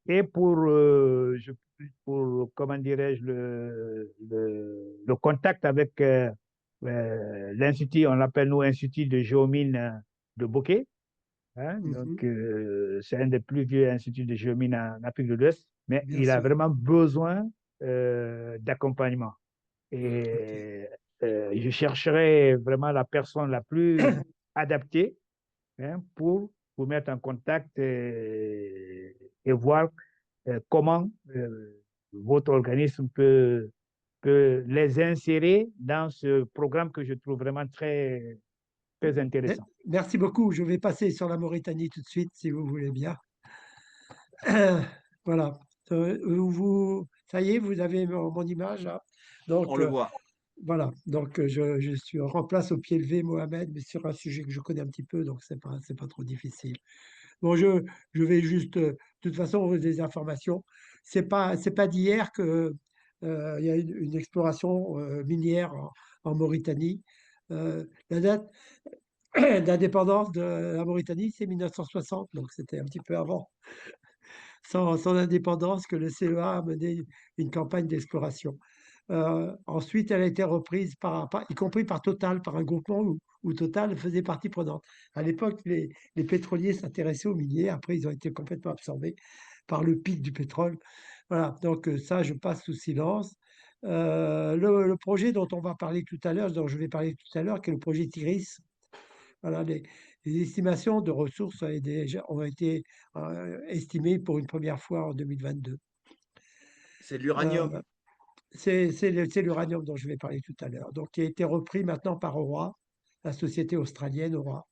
Et pour comment dirais-je, le contact avec l'Institut, on l'appelle nous Institut de géomine de Bokeh, hein.
Mhm,
Donc, c'est un des plus vieux instituts de géomine en Afrique de l'Ouest, mais
bien
il a
sûr.
vraiment besoin d'accompagnement.
Ok.
Et je chercherai vraiment la personne la plus adaptée, hein, pour vous mettre en contact et voir comment votre organisme peut les insérer dans ce programme que je trouve vraiment très, très intéressant.
Merci beaucoup. Je vais passer sur la Mauritanie tout de suite, si vous voulez bien. Voilà. Ça y est, vous avez mon image là.
On
Donc,
le voit.
voilà. Donc, je suis en remplace au pied levé Mohamed, mais sur un sujet que je connais un petit peu, donc c'est pas trop difficile. Bon, je vais juste, de toute façon, des informations. C'est pas d'hier que il y a une exploration minière en Mauritanie. La date d'indépendance de la Mauritanie, c'est 1960, donc c'était un petit peu avant son indépendance que le CEA a mené une campagne d'exploration. Ensuite, elle a été reprise y compris par Total, par un groupement où Total faisait partie prenante. À l'époque, les pétroliers s'intéressaient aux miniers. Après, ils ont été complètement absorbés par le pic du pétrole. Voilà, donc ça, je passe sous silence. Le projet dont on va parler tout à l'heure, dont je vais parler tout à l'heure, qui est le projet Tigris. Voilà, les estimations de ressources ont été estimées pour une première fois en 2022.
C'est de
Euh,
l'uranium.
c'est l'uranium dont je vais parler tout à l'heure, donc qui a été repris maintenant par Aura, la société australienne Aura,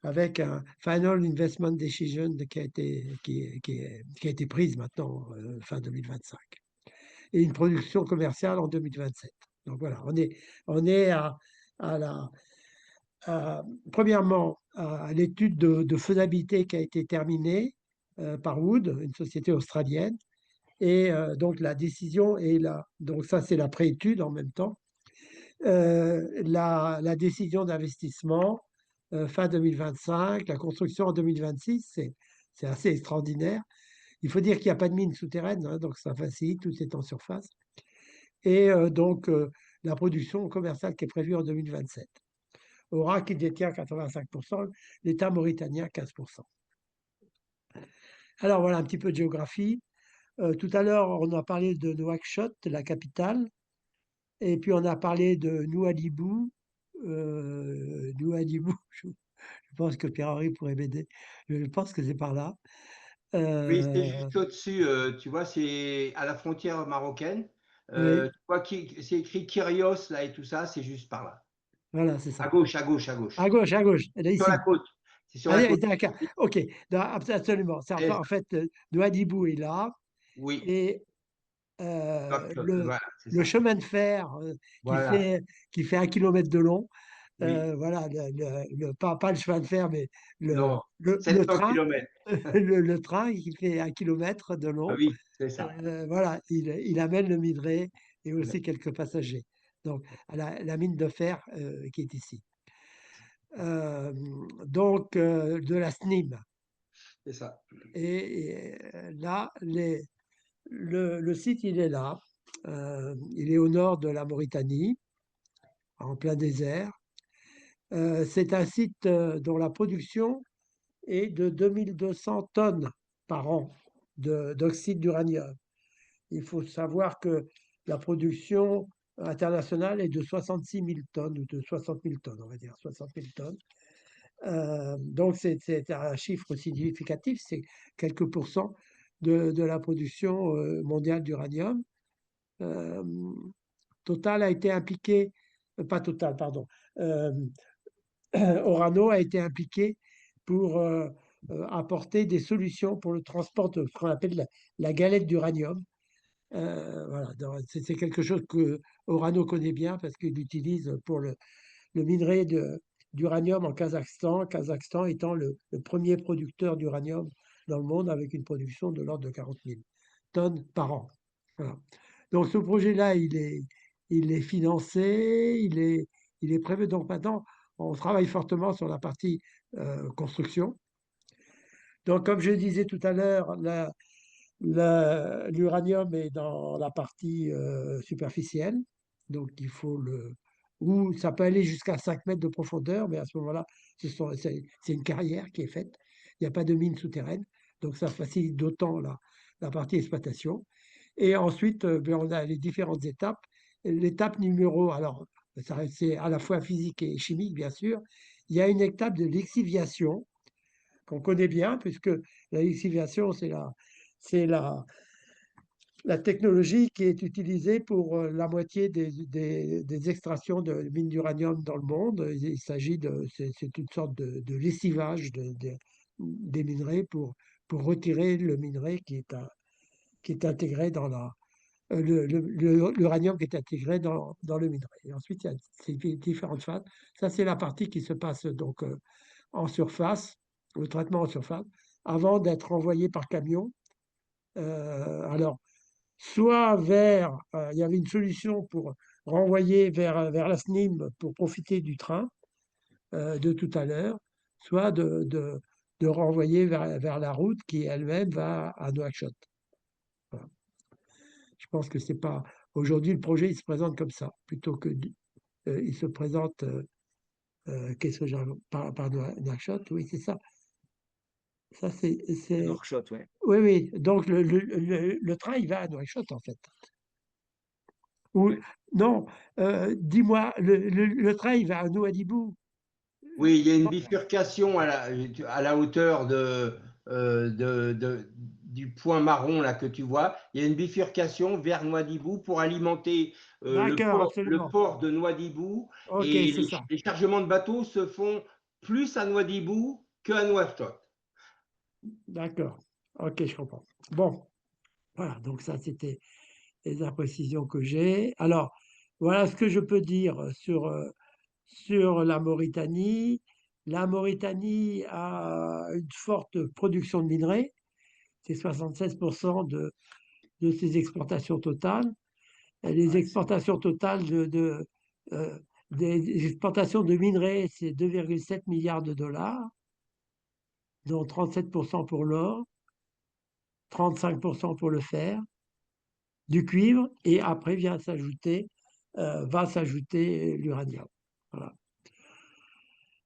avec un Final Investment Decision qui a été prise maintenant fin 2025, et une production commerciale en 2027. Donc voilà, on est à la, premièrement à l'étude de faisabilité qui a été terminée par Wood, une société australienne. Et donc la décision est là. Donc ça, c'est la préétude en même temps. La décision d'investissement fin 2025, la construction en 2026, c'est assez extraordinaire. Il faut dire qu'il n'y a pas de mine souterraine, hein, donc ça facilite, tout est en surface. Et donc la production commerciale qui est prévue en 2027. Aura qui détient 85%, l'État mauritanien 15%. Alors voilà un petit peu de géographie. Tout à l'heure, on a parlé de Nouakchott, la capitale. Et puis on a parlé de Nouadhibou. Nouadhibou, je pense que Pierre-Henri pourrait m'aider. Je pense que c'est par là.
Oui, c'est
Euh,
juste au-dessus, tu vois, c'est à la frontière marocaine.
oui,
Tu vois, c'est écrit Kyrios, là, et tout ça, c'est juste par là.
voilà, c'est
À
ça.
gauche, à gauche, à gauche.
À gauche, elle est
Sur la
ici.
côte. C'est sur la
Allez,
côte.
d'accord. OK, absolument.
Est.
En fait, Nouadhibou est là.
Oui,
Et
voilà, c'est
le
ça.
chemin de fer
Voilà,
qui fait 1 kilomètre de long,
oui.
voilà, pas le chemin de fer, mais
Non,
le
700
train,
kilomètres.
le train qui fait 1 kilomètre de
Ah
long.
oui, c'est ça.
Voilà, il amène le minerai et aussi quelques passagers. Donc, à la mine de fer qui est ici. Euh, donc, de la SNIM.
C'est ça.
Là, le site, il est là. Il est au nord de la Mauritanie, en plein désert. C'est un site dont la production est de 2200 tonnes par an d'oxyde d'uranium. Il faut savoir que la production internationale est de 66 000 tonnes, ou de 60 000 tonnes, on va dire, 60 000 tonnes. Donc c'est un chiffre significatif, c'est quelques pourcents de la production mondiale d'uranium. Total a été impliqué, pas Total, pardon, Orano a été impliqué pour apporter des solutions pour le transport de ce qu'on appelle la galette d'uranium. Voilà, c'est quelque chose que Orano connaît bien parce qu'il l'utilise pour le minerai d'uranium en Kazakhstan, Kazakhstan étant le premier producteur d'uranium dans le monde avec une production de l'ordre de 40 000 tonnes par an. Voilà. Donc ce projet-là, il est financé, il est prévu. Donc maintenant, on travaille fortement sur la partie construction. Donc comme je disais tout à l'heure, l'uranium est dans la partie superficielle, donc il faut ou ça peut aller jusqu'à 5 mètres de profondeur, mais à ce moment-là, c'est une carrière qui est faite. Il n'y a pas de mine souterraine, donc ça facilite d'autant la partie exploitation. Et ensuite, on a les différentes étapes. L'étape numéro, alors, c'est à la fois physique et chimique, bien sûr. Il y a une étape de lixiviation qu'on connaît bien, puisque la lixiviation, c'est la technologie qui est utilisée pour la moitié des extractions de mines d'uranium dans le monde. Il s'agit c'est une sorte de lessivage des minerais pour retirer le minerai qui est intégré dans l'uranium qui est intégré dans le minerai. Et ensuite, il y a ces différentes phases. Ça, c'est la partie qui se passe donc en surface, le traitement en surface, avant d'être envoyé par camion. Alors, soit il y avait une solution pour renvoyer vers la SNIM pour profiter du train de tout à l'heure, soit de renvoyer vers la route qui elle-même va à Nouakchott. Voilà. Je pense que c'est pas. Aujourd'hui, le projet, il se présente comme ça, plutôt que. Il se présente. Qu'est-ce que j'ai. Par Nouakchott, oui, c'est ça. Ça, c'est.
Nouakchott, ouais.
Oui, oui. Donc, le train, il va à Nouakchott, en fait. Ou, non, dis-moi, le train, il va à Nouadhibou.
Oui, il y a une bifurcation à la hauteur du point marron là que tu vois. Il y a une bifurcation vers Nouadhibou pour alimenter
D'accord,
le
absolument.
port de Nouadhibou.
Ok,
Et
c'est ça.
les chargements de bateaux se font plus à Nouadhibou qu'à Nouakchott.
D'accord. Ok, je comprends. Bon, voilà. Donc, ça, c'était les imprécisions que j'ai. Alors, voilà ce que je peux dire sur la Mauritanie. La Mauritanie a une forte production de minerais. C'est 76% de ses exportations totales. Les exportations totales des exportations de minerais, c'est 2,7 milliards de dollars, dont 37% pour l'or, 35% pour le fer, du cuivre, et après va s'ajouter l'uranium. Voilà.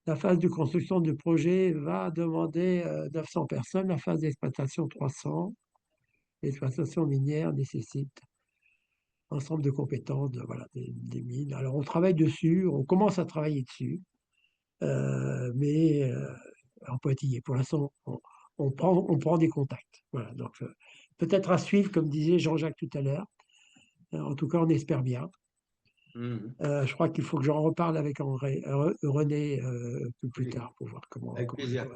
La phase de construction du projet va demander 900 personnes, la phase d'exploitation 300. L'exploitation minière nécessite un ensemble de compétences, voilà, des mines. Alors on travaille dessus, on commence à travailler dessus, mais en pointillé. Pour l'instant, on prend des contacts. Voilà, donc peut-être à suivre, comme disait Jean-Jacques tout à l'heure. En tout cas, on espère bien. Je crois qu'il faut que j'en reparle avec René plus tard pour voir comment
Avec plaisir.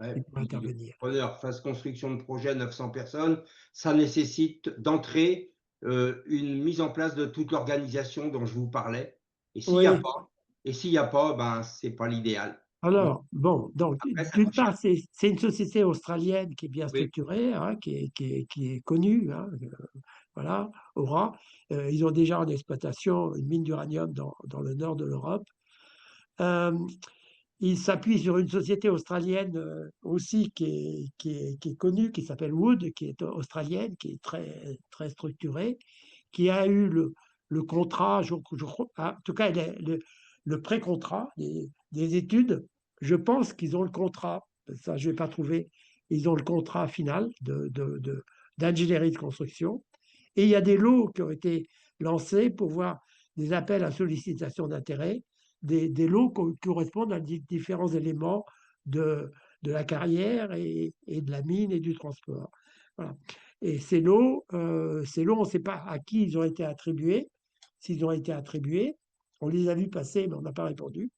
il peut intervenir.
Phase construction de projet, 900 personnes, ça nécessite d'entrée une mise en place de toute l'organisation dont je vous parlais. Et s'il n'y a pas, ben, c'est pas l'idéal.
Alors, bon, donc, d'une part, c'est une société australienne qui est bien structurée, hein, qui est connue, hein, voilà, Aura. Ils ont déjà en exploitation une mine d'uranium dans le nord de l'Europe. Ils s'appuient sur une société australienne aussi qui est connue, qui s'appelle Wood, qui est australienne, qui est très, très structurée, qui a eu le contrat, en tout cas le pré-contrat des études. Je pense qu'ils ont le contrat ça je n'ai pas trouvé. Ils ont le contrat final d'ingénierie de construction. Et il y a des lots qui ont été lancés pour voir des appels à sollicitation d'intérêt, des lots qui correspondent à différents éléments de la carrière et de la mine et du transport. Voilà. Et ces lots, on ne sait pas à qui ils ont été attribués, s'ils ont été attribués. On les a vus passer, mais on n'a pas répondu.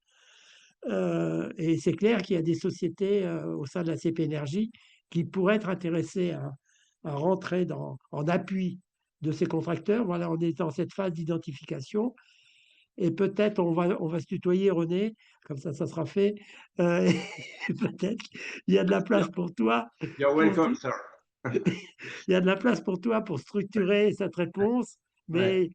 Et c'est clair qu'il y a des sociétés au sein de la CP Énergie qui pourraient être intéressées à rentrer en appui de ces contracteurs. Voilà, on est dans cette phase d'identification. Et peut-être on va se tutoyer, René, comme ça sera fait. Peut-être qu'il y a de la place pour toi.
You're welcome, sir.
Il y a de la place pour toi pour structurer cette réponse, mais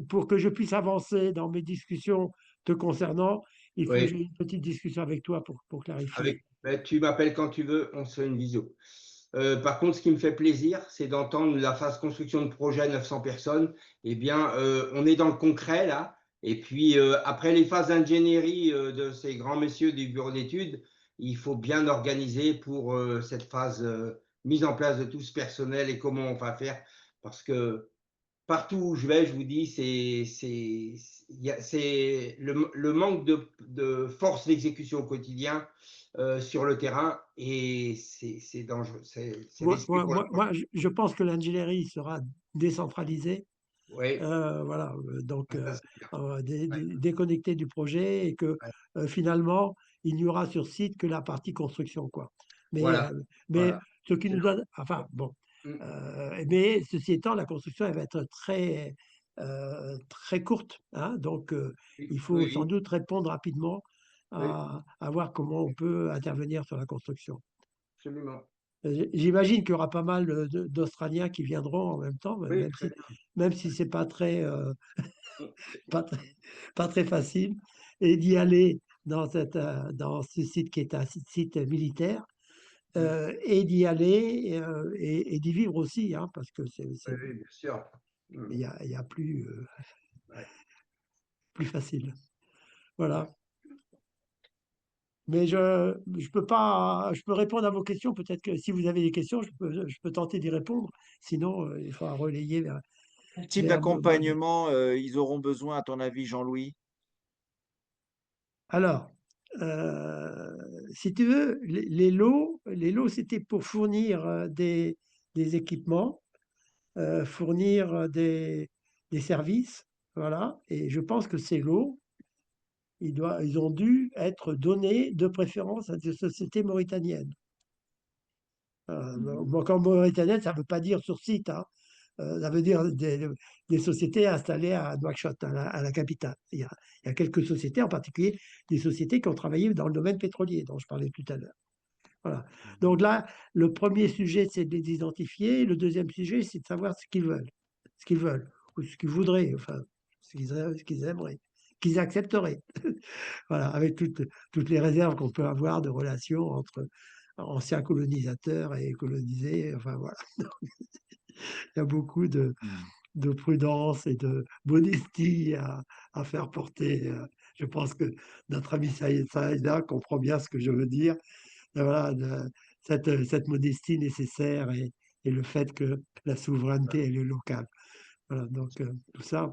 pour que je puisse avancer dans mes discussions te concernant, il faut que j'ai une petite discussion avec toi pour clarifier.
Tu m'appelles quand tu veux, on se fait une visio. Par contre, ce qui me fait plaisir, c'est d'entendre la phase construction de projet à 900 personnes. Eh bien, on est dans le concret là. Et puis, après les phases d'ingénierie de ces grands messieurs du bureau d'études, il faut bien organiser pour cette phase mise en place de tout ce personnel et comment on va faire. Parce que partout où je vais, je vous dis, c'est le manque de force d'exécution au quotidien sur le terrain et c'est dangereux. C'est risqué pour la
Moi, je pense que l'ingénierie sera décentralisée.
Oui.
Voilà, donc
Ouais.
déconnecté du projet et que finalement, il n'y aura sur site que la partie construction, quoi. Mais,
Voilà.
mais
Voilà.
ce qui nous donne, enfin bon, mais ceci étant, la construction, elle va être très courte, hein, donc il faut sans doute répondre rapidement à voir comment on peut intervenir sur la construction.
Absolument.
J'imagine qu'il y aura pas mal d'Australiens qui viendront en même temps,
Oui,
même si c'est pas très, pas très facile, et d'y aller dans ce site qui est un site militaire, et d'y aller et d'y vivre aussi, hein, parce que
oui, bien sûr.
il y a plus
Ouais.
facile. Voilà. Mais je peux répondre à vos questions. Peut-être que si vous avez des questions, je peux tenter d'y répondre. Sinon, il faudra relayer vers,
Quel type
vers Bonnet.
d'accompagnement ils auront besoin, à ton avis, Jean-Louis?
Alors, si tu veux, les lots, c'était pour fournir des équipements, fournir des services, voilà. Et je pense que ces lots, ils ont dû être donnés de préférence à des sociétés mauritaniennes. Bon, quand mauritanienne, ça ne veut pas dire sur site, hein. Ça veut dire des sociétés installées à Nouakchott, à la capitale. Il y a quelques sociétés, en particulier des sociétés qui ont travaillé dans le domaine pétrolier, dont je parlais tout à l'heure. Voilà. Donc là, le premier sujet, c'est de les identifier. Le deuxième sujet, c'est de savoir ce qu'ils veulent, ou ce qu'ils voudraient, enfin, ce qu'ils aimeraient, qu'ils accepteraient. Voilà, avec toutes les réserves qu'on peut avoir de relations entre anciens colonisateurs et colonisés. Enfin, voilà. Il y a beaucoup de prudence et de modestie à faire porter. Je pense que notre ami Saïda comprend bien ce que je veux dire. Et voilà, cette modestie nécessaire et le fait que la souveraineté elle est locale. Voilà, donc tout ça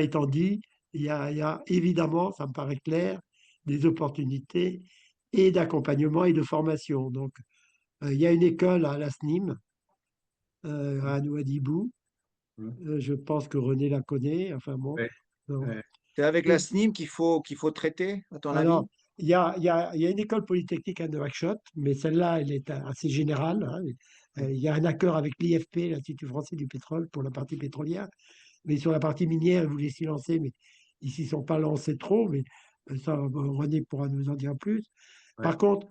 étant dit, il y a évidemment, ça me paraît clair, des opportunités et d'accompagnement et de formation. Donc, il y a une école à la SNIM, à Nouadhibou. Je pense que René la connaît. Enfin bon.
Ouais.
Donc,
Ouais.
C'est avec
et
la SNIM qu'il faut traiter, à ton avis?
alors, il y a une école polytechnique à Nouakchott, mais celle-là, elle est assez générale, hein. Il y a un accord avec l'IFP, l'Institut français du pétrole, pour la partie pétrolière. Mais sur la partie minière, ils voulaient s'y lancer, mais ils s'y sont pas lancés trop. Mais ça, René pourra nous en dire plus.
Ouais.
Par contre,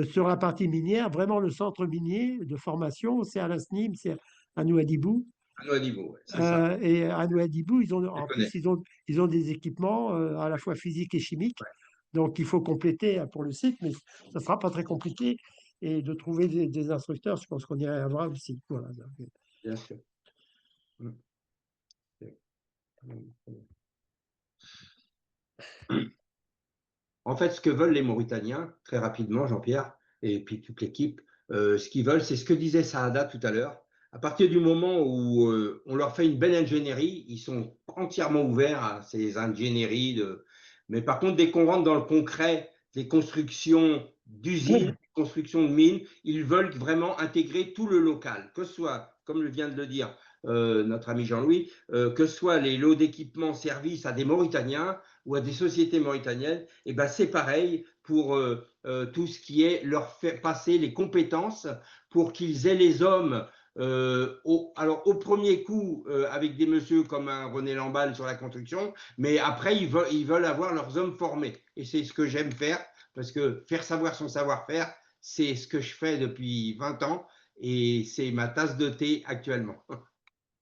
sur la partie minière, vraiment le centre minier de formation, c'est à la SNIM, c'est à Nouadhibou.
À Nouadhibou, c'est ça.
Et à Nouadhibou,
Je
en
connais.
plus, ils ont des équipements à la fois physiques et chimiques.
Ouais.
Donc, il faut compléter pour le site, mais ça ne sera pas très compliqué. Et de trouver des instructeurs, je pense qu'on y arrivera aussi. Voilà.
Bien sûr. En fait, ce que veulent les Mauritaniens, très rapidement, Jean-Pierre, et puis toute l'équipe, ce qu'ils veulent, c'est ce que disait Saada tout à l'heure. À partir du moment où on leur fait une belle ingénierie, ils sont entièrement ouverts à ces ingénieries. Mais par contre, dès qu'on rentre dans le concret, les constructions d'usines, constructions de mines, ils veulent vraiment intégrer tout le local, que ce soit, comme vient de le dire notre ami Jean-Louis, que ce soit les lots d'équipement services à des Mauritaniens ou à des sociétés mauritaniennes, et ben c'est pareil pour tout ce qui est leur faire passer les compétences pour qu'ils aient les hommes. Alors au premier coup avec des messieurs comme un René Lamballe sur la construction, mais après ils veulent avoir leurs hommes formés. Et c'est ce que j'aime faire, parce que faire savoir son savoir-faire, c'est ce que je fais depuis 20 ans et c'est ma tasse de thé actuellement.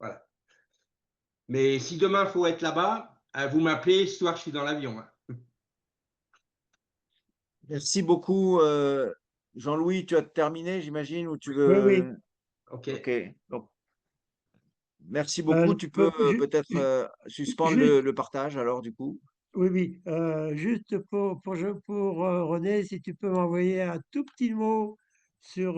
Voilà. Mais si demain il faut être là-bas, vous m'appelez, ce soir je suis dans l'avion.
Merci beaucoup. Jean-Louis, tu as terminé, j'imagine, ou tu
Oui, oui.
veux…
Ok.
Ok. Donc, merci beaucoup. Tu peux peut-être suspendre
Juste,
le partage alors, du coup.
oui, oui. Juste René, si tu peux m'envoyer un tout petit mot sur,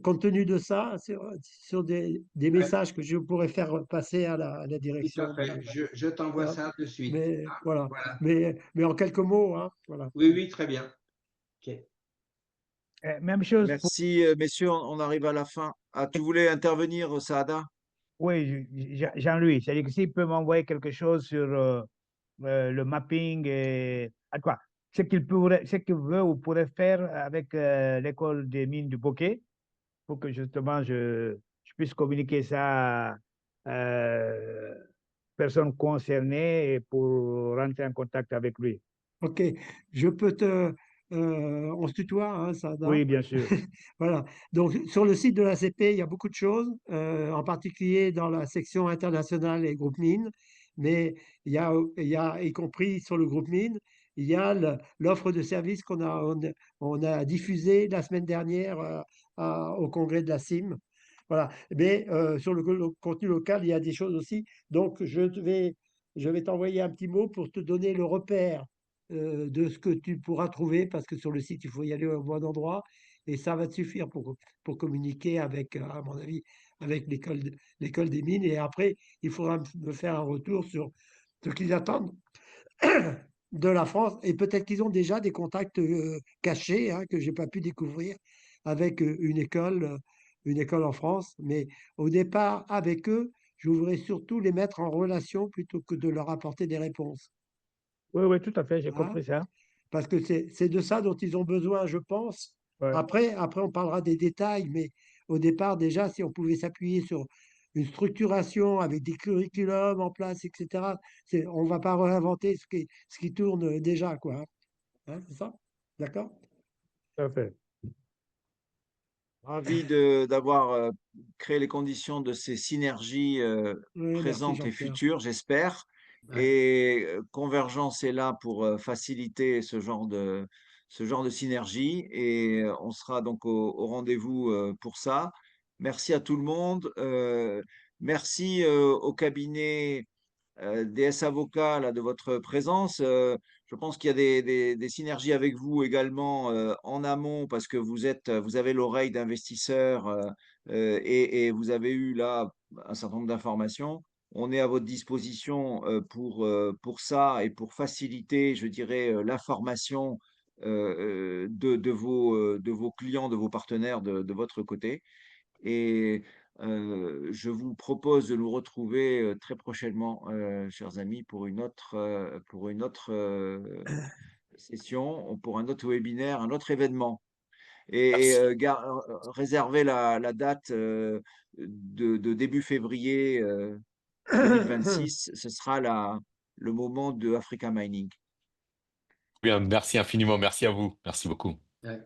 compte tenu de ça, sur des
Ouais,
messages que je pourrais faire passer à la
tout à
direction
fait. Je t'envoie
hein.
ça de suite.
Mais
Ah,
voilà.
voilà.
Mais en quelques mots, hein, voilà.
Oui, oui, très bien. Ok.
Même chose pour,
Merci, messieurs. On arrive à la fin. Ah, tu voulais intervenir, Saada?
oui, Jean-Louis, c'est-à-dire que s'il peut m'envoyer quelque chose sur le mapping et à quoi, ce qu'il veut ou pourrait faire avec l'école des mines du Bokeh pour que justement je puisse communiquer ça aux personnes concernées et pour rentrer en contact avec lui.
Ok. Je peux on se tutoie, hein, Sada.
Oui, bien sûr.
Voilà. Donc, sur le site de l'ACP, il y a beaucoup de choses, en particulier dans la section internationale et groupe mine, mais il y a, y compris sur le groupe mine, il y a l'offre de services on a diffusée la semaine dernière au congrès de la CIM. Voilà. Mais sur le contenu local, il y a des choses aussi. Donc, je vais t'envoyer un petit mot pour te donner le repère de ce que tu pourras trouver, parce que sur le site, il faut y aller au bon endroit. Et ça va te suffire pour communiquer avec, à mon avis, avec l'école des mines. Et après, il faudra me faire un retour sur ce qu'ils attendent de la France. Et peut-être qu'ils ont déjà des contacts cachés hein, que je n'ai pas pu découvrir avec une école en France. Mais au départ, avec eux, je voudrais surtout les mettre en relation plutôt que de leur apporter des réponses.
Oui, oui, tout à fait, j'ai
Hein.
compris ça.
Parce que c'est de ça dont ils ont besoin, je pense.
Ouais.
Après, on parlera des détails, mais au départ, déjà, si on pouvait s'appuyer sur une structuration avec des curriculums en place, etc., on ne va pas réinventer ce qui tourne déjà, quoi. Hein, c'est ça? D'accord?
Tout à fait.
Ravi d'avoir créé les conditions de ces synergies
Oui, merci
présentes et
Jean-Pierre.
futures, j'espère.
Ouais.
Et Convergence est là pour faciliter ce genre de synergie. Et on sera donc au rendez-vous pour ça. Merci à tout le monde. Merci au cabinet DS Avocats là, de votre présence. Je pense qu'il y a des synergies avec vous également en amont parce que vous avez l'oreille d'investisseurs et vous avez eu là un certain nombre d'informations. On est à votre disposition pour ça et pour faciliter, je dirais, l'information de vos clients, de vos partenaires de votre côté. Et je vous propose de nous retrouver très prochainement, chers amis, pour une autre session, pour un autre webinaire, un autre événement. Et
Merci.
réservez la date de début février 2026. Ce sera le moment de Africa Mining.
Bien, merci infiniment. Merci à vous. Merci beaucoup.
Ouais.